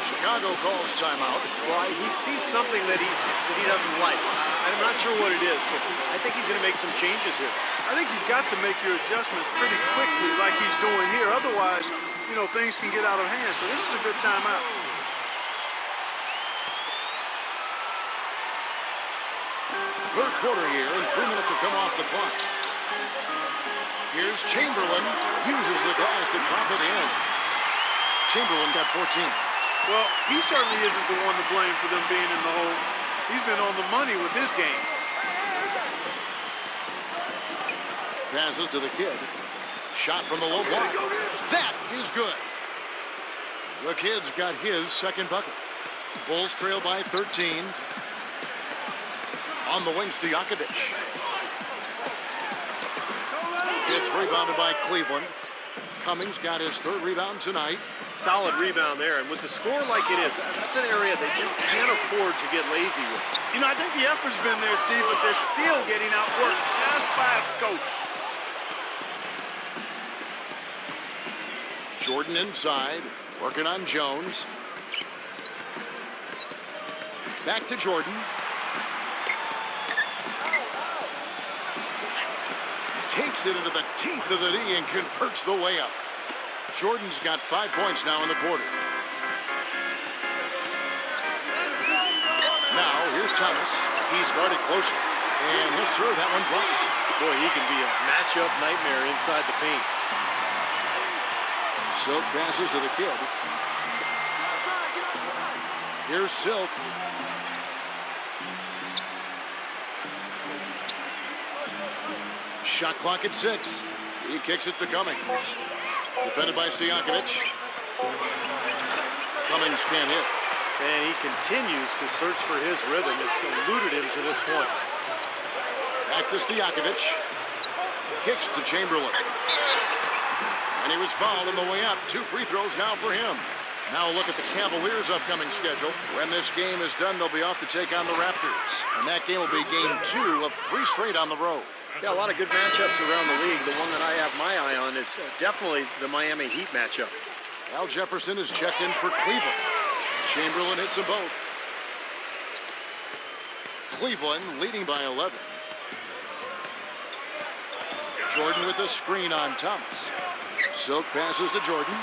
Chicago calls timeout. Well, he sees something that he doesn't like. I'm not sure what it is, but I think he's going to make some changes here. I think you've got to make your adjustments pretty quickly like he's doing here. Otherwise, you know, things can get out of hand. So this is a good timeout. Third quarter here, and 3 minutes have come off the clock. Here's Chamberlain. Uses the glass to drop it in. Chamberlain got 14. Well, he certainly isn't the one to blame for them being in the hole. He's been on the money with his game. Passes to the kid. Shot from the low block. That is good. The kid's got his second bucket. Bulls trail by 13. On the wings to Stojakovic. It's rebounded by Cleveland. Cummings got his 3rd rebound tonight. Solid rebound there, and with the score like it is, that's an area they just can't afford to get lazy with. You know, I think the effort's been there, Steve, but they're still getting outworked just by a skosh. Jordan inside, working on Jones. Back to Jordan. Takes it into the teeth of the D and converts the layup. Jordan's got 5 points now in the quarter. Now, here's Thomas. He's guarded closer. And he'll serve. That one drops. Boy, he can be a matchup nightmare inside the paint. Silk passes to the kid. Here's Silk. Shot clock at 6. He kicks it to Cummings. Defended by Stojakovic. Cummings can't hit. And he continues to search for his rhythm. It's eluded him to this point. Back to Stojakovic. Kicks to Chamberlain. And he was fouled on the way up. 2 free throws now for him. Now look at the Cavaliers' upcoming schedule. When this game is done, they'll be off to take on the Raptors. And that game will be game 2 of 3 straight on the road. Yeah, a lot of good matchups around the league. The one that I have my eye on is definitely the Miami Heat matchup. Al Jefferson is checked in for Cleveland. Chamberlain hits them both. Cleveland leading by 11. Jordan with a screen on Thomas. Silk passes to Jordan.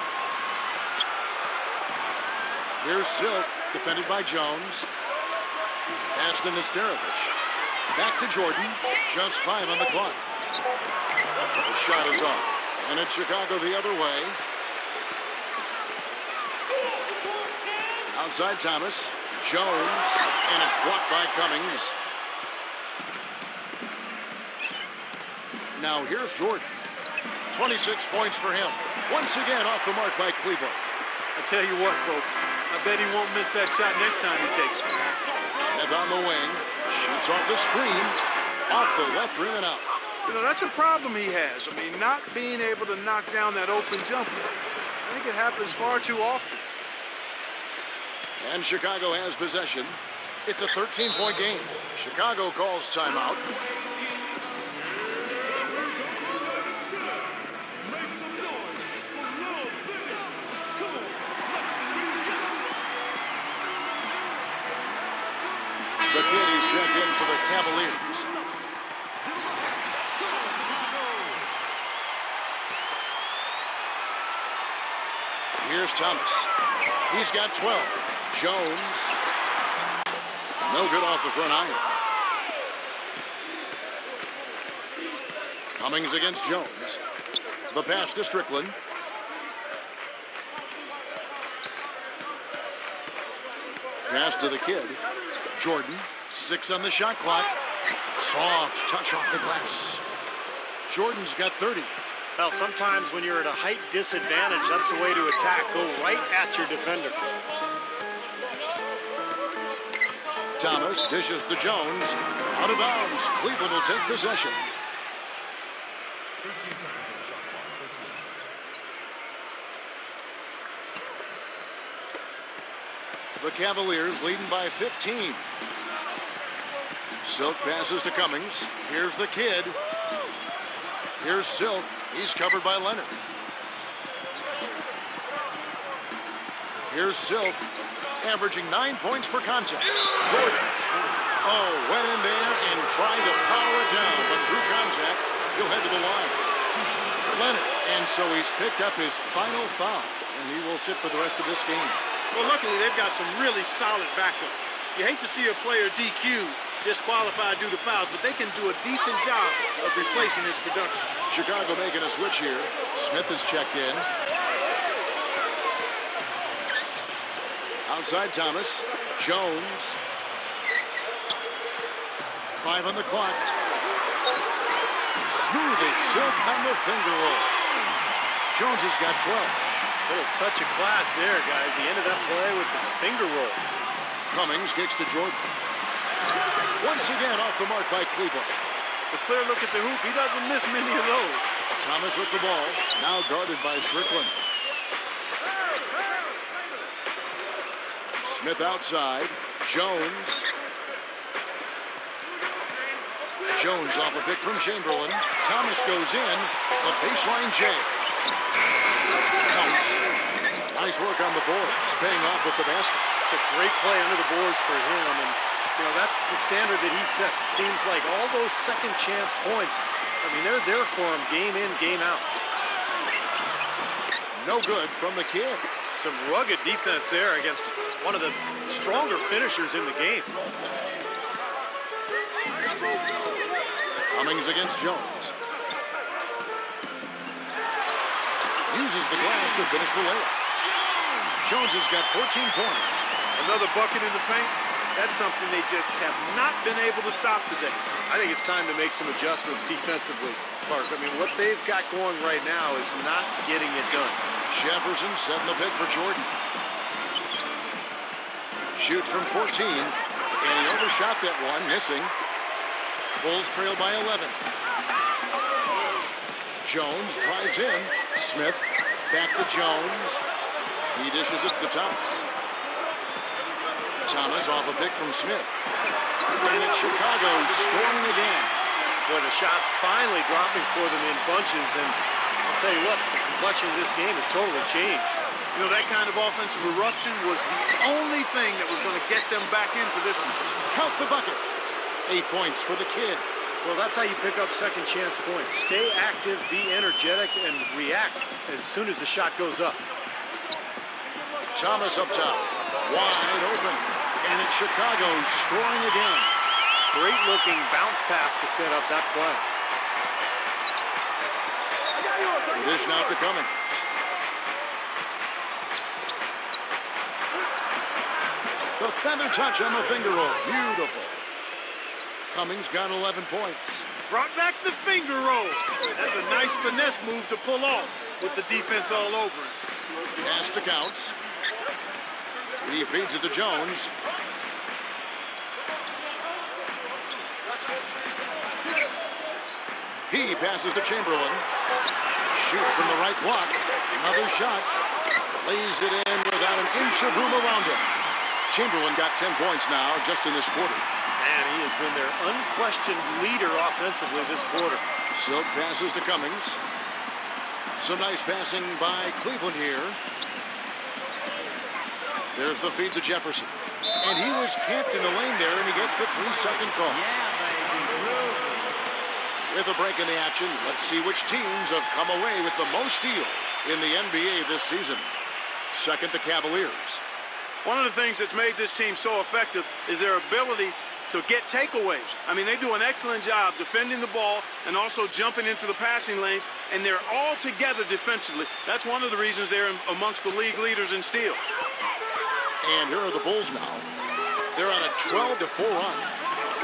Here's Silk, defended by Jones. Pass to Nesterovic. Back to Jordan. Just 5 on the clock. The shot is off. And it's Chicago the other way. Outside Thomas. Jones. And it's blocked by Cummings. Now here's Jordan. 26 points for him. Once again off the mark by Cleveland. I tell you what, folks. I bet he won't miss that shot next time he takes it. Smith on the wing. Shoots off the screen. Off the left rim and out. You know, that's a problem he has. I mean, not being able to knock down that open jumper. I think it happens far too often. And Chicago has possession. It's a 13-point game. Chicago calls timeout. The kid is checked in for the Cavaliers. Here's Thomas. He's got 12. Jones. No good off the front iron. Cummings against Jones. The pass to Strickland. Pass to the kid. Jordan. 6 on the shot clock. Soft touch off the glass. Jordan's got 30. Well, sometimes when you're at a height disadvantage, that's the way to attack. Go right at your defender. Thomas dishes to Jones. Out of bounds. Cleveland will take possession. 13 seconds on the shot clock. 13. The Cavaliers leading by 15. Silk passes to Cummings. Here's the kid. Here's Silk. He's covered by Leonard. Here's Silk, averaging 9 points per contest. Jordan. Oh, went in there and tried to power it down, but drew contact. He'll head to the line. Leonard. And so he's picked up his final foul, and he will sit for the rest of this game. Well, luckily, they've got some really solid backup. You hate to see a player DQ, disqualified due to fouls, but they can do a decent job of replacing his production. Chicago making a switch here. Smith is checked in. Outside Thomas. Jones. 5 on the clock. Smooth as silk on the finger roll. Jones has got 12. Little touch of class there, guys. The end of that play with the finger roll. Cummings kicks to Jordan. Once again off the mark by Cleveland. The clear look at the hoop, he doesn't miss many of those. Thomas with the ball, now guarded by Strickland. Smith outside. Jones. Jones off a pick from Chamberlain. Thomas goes in. A baseline J. Counts. Nice work on the board. It's paying off with the basket. It's a great play under the boards for him, and you know that's the standard that he sets. It seems like all those second chance points, I mean, they're there for him game in, game out. No good from the kid. Some rugged defense there against one of the stronger finishers in the game. Cummings against Jones. Uses the glass to finish the layup. Jones has got 14 points. Another bucket in the paint. That's something they just have not been able to stop today. I think it's time to make some adjustments defensively, Clark. I mean, what they've got going right now is not getting it done. Jefferson setting the pick for Jordan. Shoots from 14, and he overshot that one, missing. Bulls trail by 11. Jones drives in. Smith back to Jones. He dishes it to Thomas. Thomas off a pick from Smith. And it's Chicago scoring again. Boy, the shots finally dropping for them in bunches, and I'll tell you what, the complexion of this game has totally changed. You know, that kind of offensive eruption was the only thing that was going to get them back into this one. Count the bucket. 8 points for the kid. Well, that's how you pick up second chance points. Stay active, be energetic, and react as soon as the shot goes up. Thomas up top. Wide open. And it's Chicago scoring again. Great looking bounce pass to set up that play. The dish now to Cummings. The feather touch on the finger roll. Beautiful. Cummings got 11 points. Brought back the finger roll. That's a nice finesse move to pull off with the defense all over it. Pass to Counts. He feeds it to Jones. He passes to Chamberlain. Shoots from the right block. Another shot. Lays it in without an inch of room around him. Chamberlain got 10 points now just in this quarter. Man, he has been their unquestioned leader offensively this quarter. Silk passes to Cummings. Some nice passing by Cleveland here. There's the feed to Jefferson. And he was camped in the lane there, and he gets the 3-second call. With a break in the action, let's see which teams have come away with the most steals in the NBA this season. Second, the Cavaliers. One of the things that's made this team so effective is their ability to get takeaways. I mean, they do an excellent job defending the ball and also jumping into the passing lanes, and they're all together defensively. That's one of the reasons they're amongst the league leaders in steals. And here are the Bulls now. They're on a 12-4 run.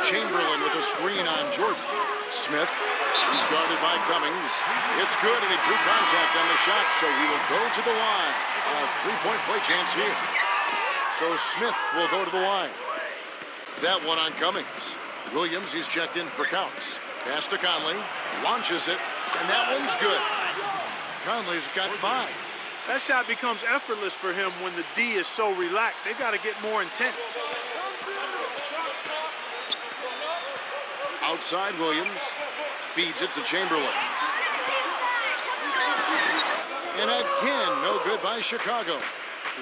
Chamberlain with a screen on Jordan. Smith, he's guarded by Cummings. It's good, and he drew contact on the shot, so he will go to the line. A three-point play chance here. So Smith will go to the line. That one on Cummings. Williams, he's checked in for counts. Pass to Conley, launches it, and that one's good. Conley's got 5. That shot becomes effortless for him when the D is so relaxed. They've got to get more intense. Outside Williams, feeds it to Chamberlain. And again, no good by Chicago.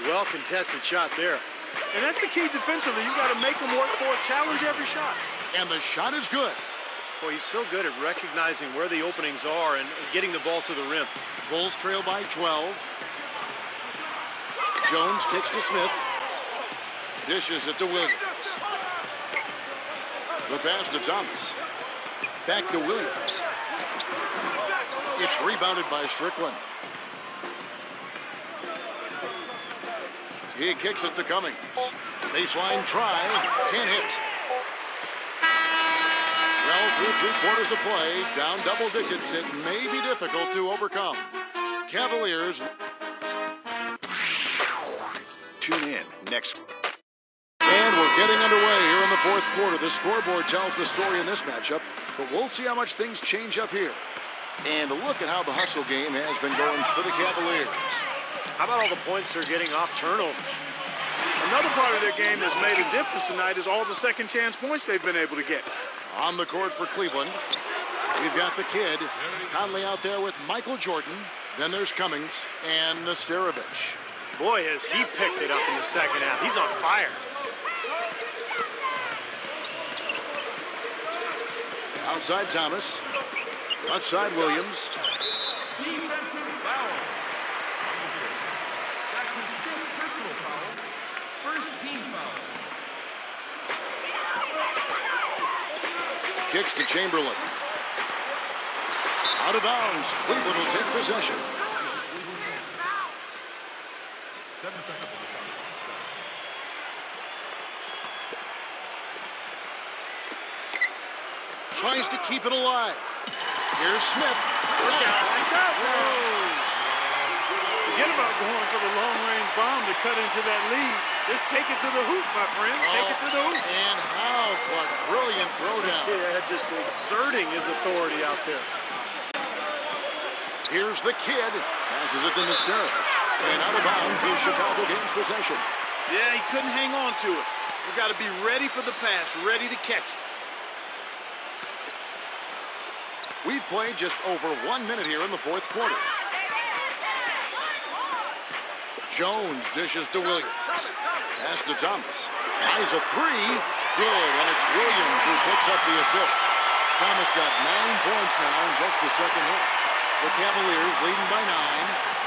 Well contested shot there. And that's the key defensively. You got to make them work for it, challenge every shot. And the shot is good. Boy, he's so good at recognizing where the openings are and getting the ball to the rim. Bulls trail by 12. Jones kicks to Smith. Dishes it to Williams. The pass to Thomas. Back to Williams. It's rebounded by Strickland. He kicks it to Cummings. Baseline try. Can't hit. Well, through 3/4 of play, down double digits, it may be difficult to overcome. Cavaliers. Tune in next. And we're getting underway here in the 4th quarter. The scoreboard tells the story in this matchup, but we'll see how much things change up here. And look at how the hustle game has been going for the Cavaliers. How about all the points they're getting off turnovers? Another part of their game that's made a difference tonight is all the second chance points they've been able to get. On the court for Cleveland, we've got the kid, Conley out there with Michael Jordan. Then there's Cummings and Nesterovic. Boy, has he picked it up in the second half. He's on fire. Outside Thomas. Left side Williams. Defensive foul. That's his 5th personal foul. First team foul. Kicks to Chamberlain. Out of bounds. Cleveland will take possession. 7 seconds on the shot. Tries to keep it alive. Here's Smith. Forget about going for the long-range bomb to cut into that lead. Just take it to the hoop, my friend. Take it to the hoop. And how brilliant throwdown. Yeah, just exerting his authority out there. Here's the kid. Passes it to Nesterovic. And out of bounds is Chicago gains possession. Yeah, he couldn't hang on to it. You got to be ready for the pass, ready to catch it. We've played just over 1 minute here in the 4th quarter. Jones dishes to Williams. Pass to Thomas. Tries a 3. Good, and it's Williams who picks up the assist. Thomas got 9 points now in just the second half. The Cavaliers leading by 9.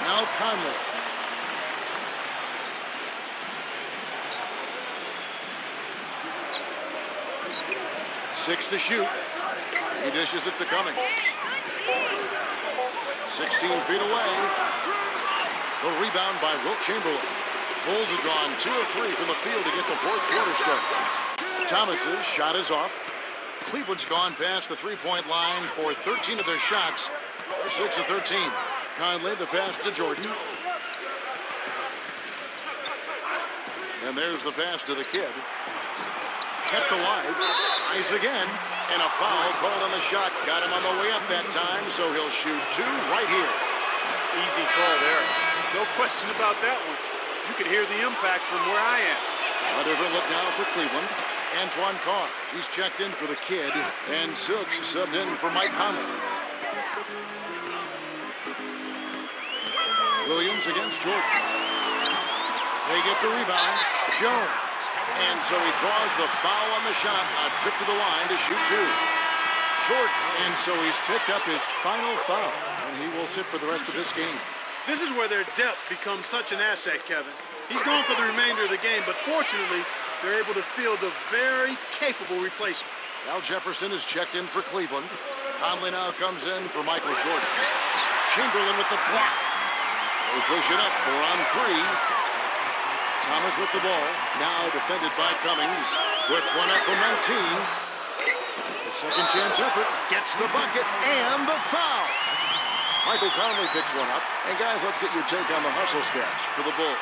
Now Conley. Six to shoot. He dishes it to Cummings. 16 feet away. The rebound by Wilt Chamberlain. Bulls have gone 2 of 3 from the field to get the 4th quarter started. Thomas's shot is off. Cleveland's gone past the three-point line for 13 of their shots. They're 6 of 13. Conley, the pass to Jordan. And there's the pass to the kid. Kept alive. Tries again. And a foul called on the shot. Got him on the way up that time, so he'll shoot 2 right here. Easy call there. No question about that one. You could hear the impact from where I am. A different look now for Cleveland. Antoine Carr, he's checked in for the kid. And Silks subbed in for Mike Conley. Williams against Jordan. They get the rebound. Jones. And so he draws the foul on the shot. A trip to the line to shoot 2. short, and so he's picked up his final foul, and he will sit for the rest of this game. This is where their depth becomes such an asset, Kevin. He's gone for the remainder of the game, but fortunately, they're able to field a very capable replacement. Al Jefferson is checked in for Cleveland. Conley now comes in for Michael Jordan. Chamberlain with the block. They push it up 4-on-3. Thomas with the ball. Now defended by Cummings. Puts one up from 19. The second chance effort. Gets the bucket and the foul. Michael Conley picks one up. And guys, let's get your take on the hustle stats for the Bulls.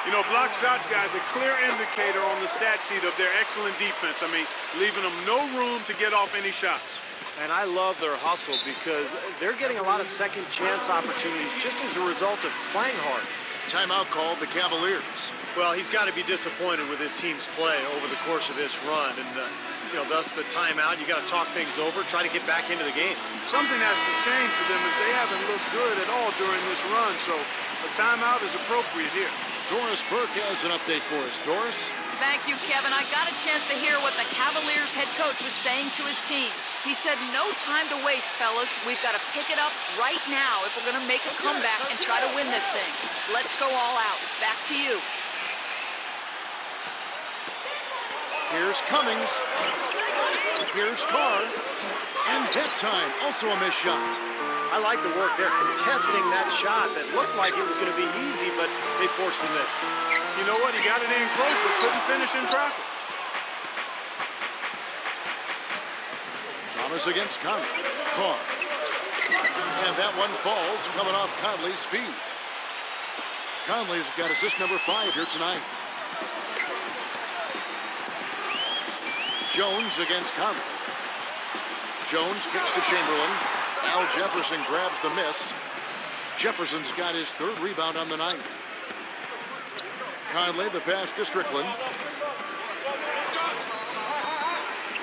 You know, block shots, guys, a clear indicator on the stat sheet of their excellent defense. I mean, leaving them no room to get off any shots. And I love their hustle because they're getting a lot of second chance opportunities just as a result of playing hard. Timeout called the Cavaliers. Well, he's got to be disappointed with his team's play over the course of this run. And, thus the timeout. You got to talk things over, try to get back into the game. Something has to change for them as they haven't looked good at all during this run. So a timeout is appropriate here. Doris Burke has an update for us. Doris? Thank you, Kevin. I got a chance to hear what the Cavaliers head coach was saying to his team. He said, no time to waste, fellas. We've got to pick it up right now if we're going to make a comeback and try to win this thing. Let's go all out. Back to you. Here's Cummings. Here's Carr. And that time, also a missed shot. I like the work there, contesting that shot that looked like it was going to be easy, but they forced the miss. You know what? He got it in close, but couldn't finish in traffic. Thomas against Conley. Carr. And that one falls, coming off Conley's feet. Conley's got assist number 5 here tonight. Jones against Conley. Jones kicks to Chamberlain. Al Jefferson grabs the miss. Jefferson's got his 3rd rebound on the night. Conley, the pass to Strickland.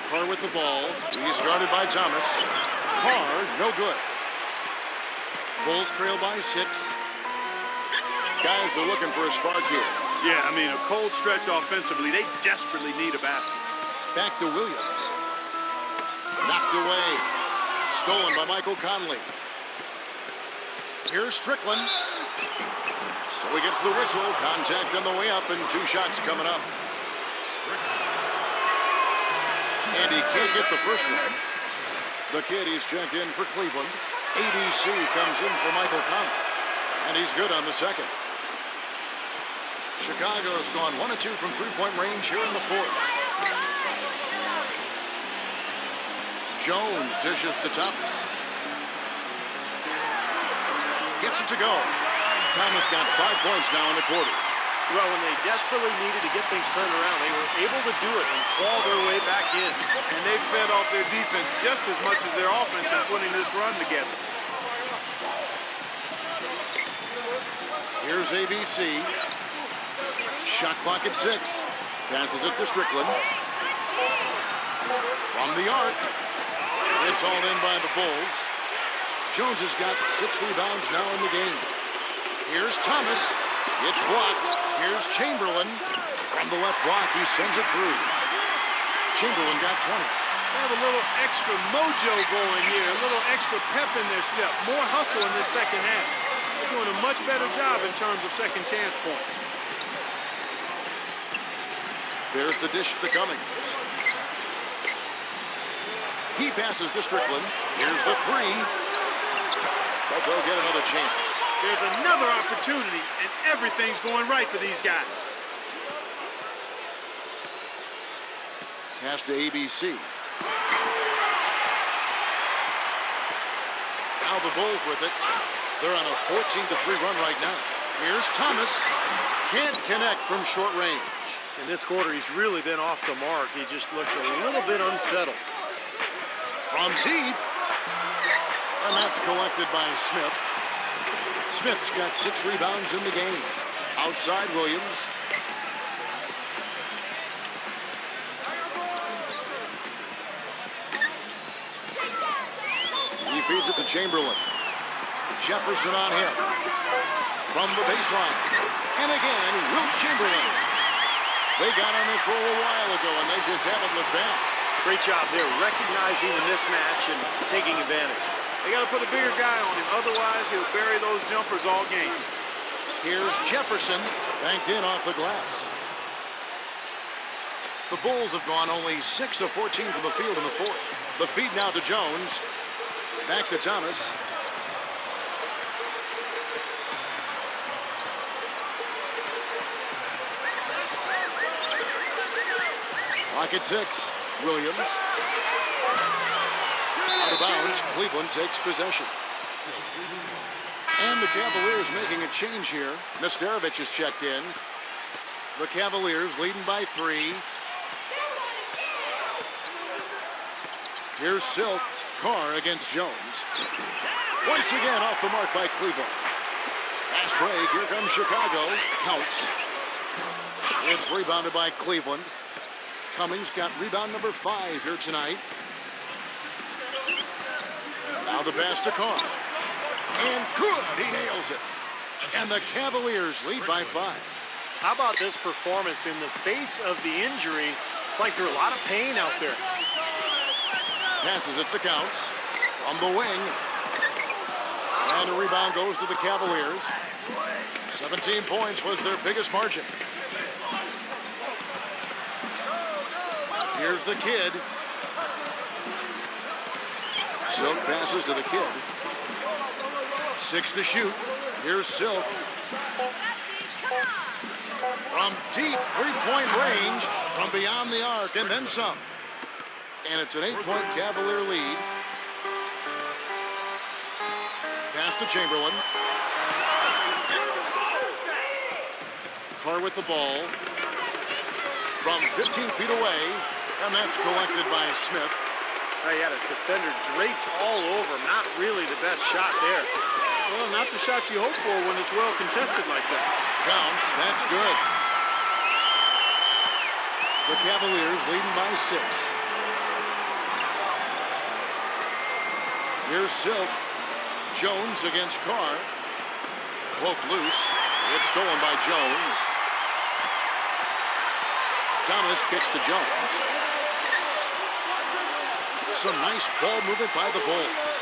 Carr with the ball. He's guarded by Thomas. Carr, no good. Bulls trail by 6. Guys are looking for a spark here. Yeah, I mean, a cold stretch offensively. They desperately need a basket. Back to Williams. Knocked away. Stolen by Michael Conley. Here's Strickland. So he gets the whistle. Contact on the way up and 2 shots coming up. And he can't get the first one. The kid, he's checked in for Cleveland. ABC comes in for Michael Conley. And he's good on the second. Chicago's gone 1 of 2 from 3-point range here in the 4th. Jones dishes to Thomas. Gets it to go. Thomas got 5 points now in the quarter. Well, when they desperately needed to get things turned around, they were able to do it and claw their way back in. And they fed off their defense just as much as their offense in putting this run together. Here's ABC. Shot clock at 6. Passes it to Strickland. From the arc. It's all in by the Bulls. Jones has got 6 rebounds now in the game. Here's Thomas. It's blocked. Here's Chamberlain. From the left block, he sends it through. Chamberlain got 20. They have a little extra mojo going here, a little extra pep in their step, more hustle in this second half. They're doing a much better job in terms of second chance points. There's the dish to Cummings. He passes to Strickland. Here's the 3. But they'll get another chance. There's another opportunity, and everything's going right for these guys. Pass to ABC. Now the Bulls with it. They're on a 14-3 run right now. Here's Thomas. Can't connect from short range. In this quarter, he's really been off the mark. He just looks a little bit unsettled. From deep. And that's collected by Smith. Smith's got 6 rebounds in the game. Outside Williams. He feeds it to Chamberlain. Jefferson on him. From the baseline. And again, Wilt Chamberlain. They got on this roll a while ago, and they just haven't looked back. Great job there, recognizing the mismatch and taking advantage. They got to put a bigger guy on him. Otherwise, he'll bury those jumpers all game. Here's Jefferson, banked in off the glass. The Bulls have gone only 6 of 14 from the field in the fourth. The feed now to Jones. Back to Thomas. Clock at 6. Williams. Out of bounds. Cleveland takes possession. And the Cavaliers making a change here. Nesterovic is checked in. The Cavaliers leading by 3. Here's Silk. Carr against Jones. Once again off the mark by Cleveland. Fast break. Here comes Chicago. Counts. It's rebounded by Cleveland. Cummings got rebound number 5 here tonight. Now the pass to Carr. And good. He nails it. And the Cavaliers lead by 5. How about this performance in the face of the injury? Like they're a lot of pain out there. Passes it to Counts from the wing. And the rebound goes to the Cavaliers. 17 points was their biggest margin. Here's the kid. Silk passes to the kid. 6 to shoot. Here's Silk. From deep three-point range, from beyond the arc, and then some. And it's an 8-point Cavalier lead. Pass to Chamberlain. Carr with the ball. From 15 feet away, and that's collected by Smith. He had a defender draped all over him. Not really the best shot there. Well, not the shot you hope for when it's well contested like that. Counts. That's good. The Cavaliers leading by 6. Here's Silk. Jones against Carr. Poked loose. It's stolen by Jones. Thomas kicks to Jones. Some nice ball movement by the Bulls.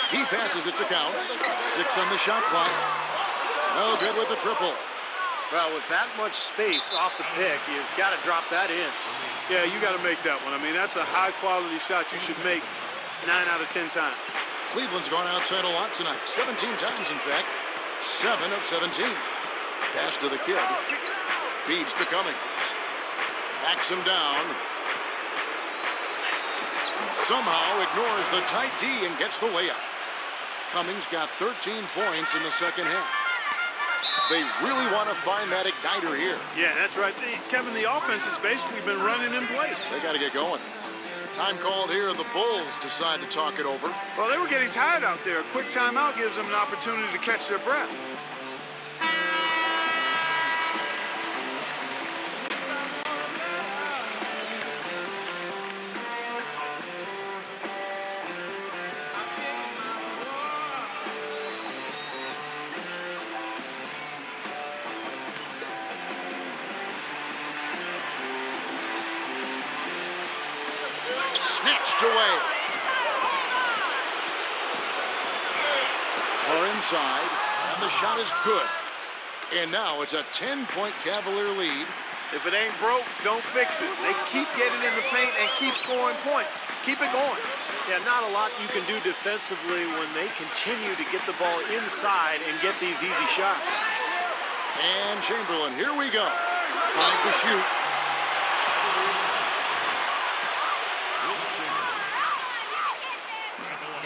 He passes it to Counts. 6 on the shot clock. No good with the triple. Well, with that much space off the pick, you've got to drop that in. Yeah, you got to make that one. I mean, that's a high-quality shot you should make 9 out of 10 times. Cleveland's gone outside a lot tonight. 17 times, in fact. 7 of 17. Pass to the kid. Feeds to Cummings. Backs him down. Somehow ignores the tight D and gets the layup. Cummings got 13 points in the second half. They really want to find that igniter here. Yeah, that's right. Kevin, the offense has basically been running in place. They got to get going. Time called here. The Bulls decide to talk it over. Well, they were getting tired out there. A quick timeout gives them an opportunity to catch their breath. Snatched away. Far inside, and the shot is good. And now it's a 10-point Cavalier lead. If it ain't broke, don't fix it. They keep getting in the paint and keep scoring points. Keep it going. Yeah, not a lot you can do defensively when they continue to get the ball inside and get these easy shots. And Chamberlain, here we go. 5 to shoot.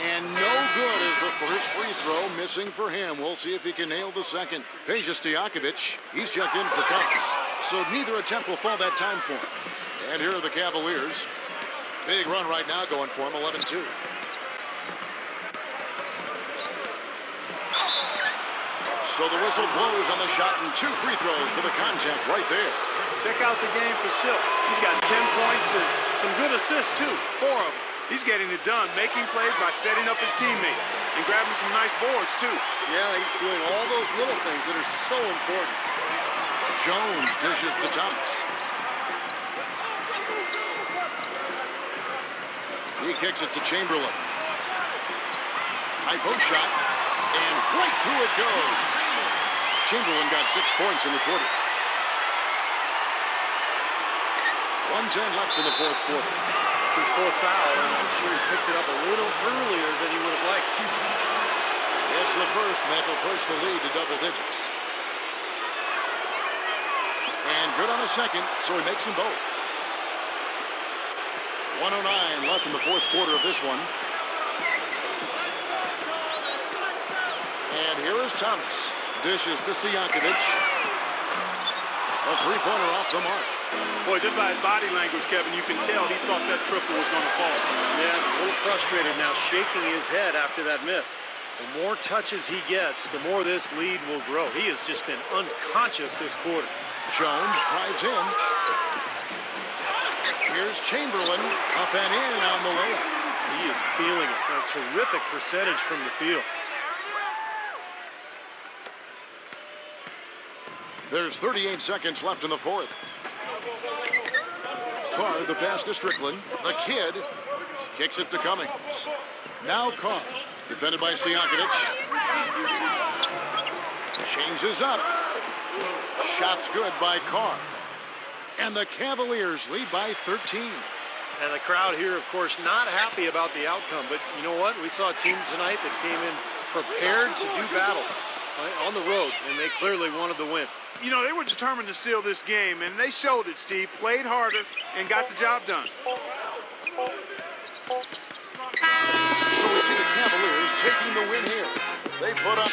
And no good is the first free throw, missing for him. We'll see if he can nail the second. Peja Stojakovic, he's checked in for Cummings. So neither attempt will fall that time for him. And here are the Cavaliers. Big run right now going for him, 11-2. So the whistle blows on the shot and 2 free throws for the contact right there. Check out the game for Silk. He's got 10 points and some good assists, too. 4 of them. He's getting it done, making plays by setting up his teammates and grabbing some nice boards, too. Yeah, he's doing all those little things that are so important. Jones dishes to Thomas. He kicks it to Chamberlain. High post shot. And right through it goes. Chamberlain got 6 points in the quarter. 1:10 left in the fourth quarter. It's his 4th foul, and I'm sure he picked it up a little earlier than he would have liked. It's the first, and that will push the lead to double digits. And good on the second, so he makes them both. 1:09 left in the fourth quarter of this one. And here is Thomas. Dishes to Stojakovic. A three-pointer off the mark. Boy, just by his body language, Kevin, you can tell he thought that triple was going to fall. Yeah, a little frustrated now, shaking his head after that miss. The more touches he gets, the more this lead will grow. He has just been unconscious this quarter. Jones drives in. Here's Chamberlain. Up and in on the layup. He is feeling it. A terrific percentage from the field. There's 38 seconds left in the fourth. Carr, the pass to Strickland. The kid kicks it to Cummings. Now Carr, defended by Stojakovic. Changes up. Shots good by Carr. And the Cavaliers lead by 13. And the crowd here, of course, not happy about the outcome. But you know what? We saw a team tonight that came in prepared to do battle on the road, and they clearly wanted the win. You know, they were determined to steal this game, and they showed it, Steve. Played harder and got the job done. So we see the Cavaliers taking the win here. They put up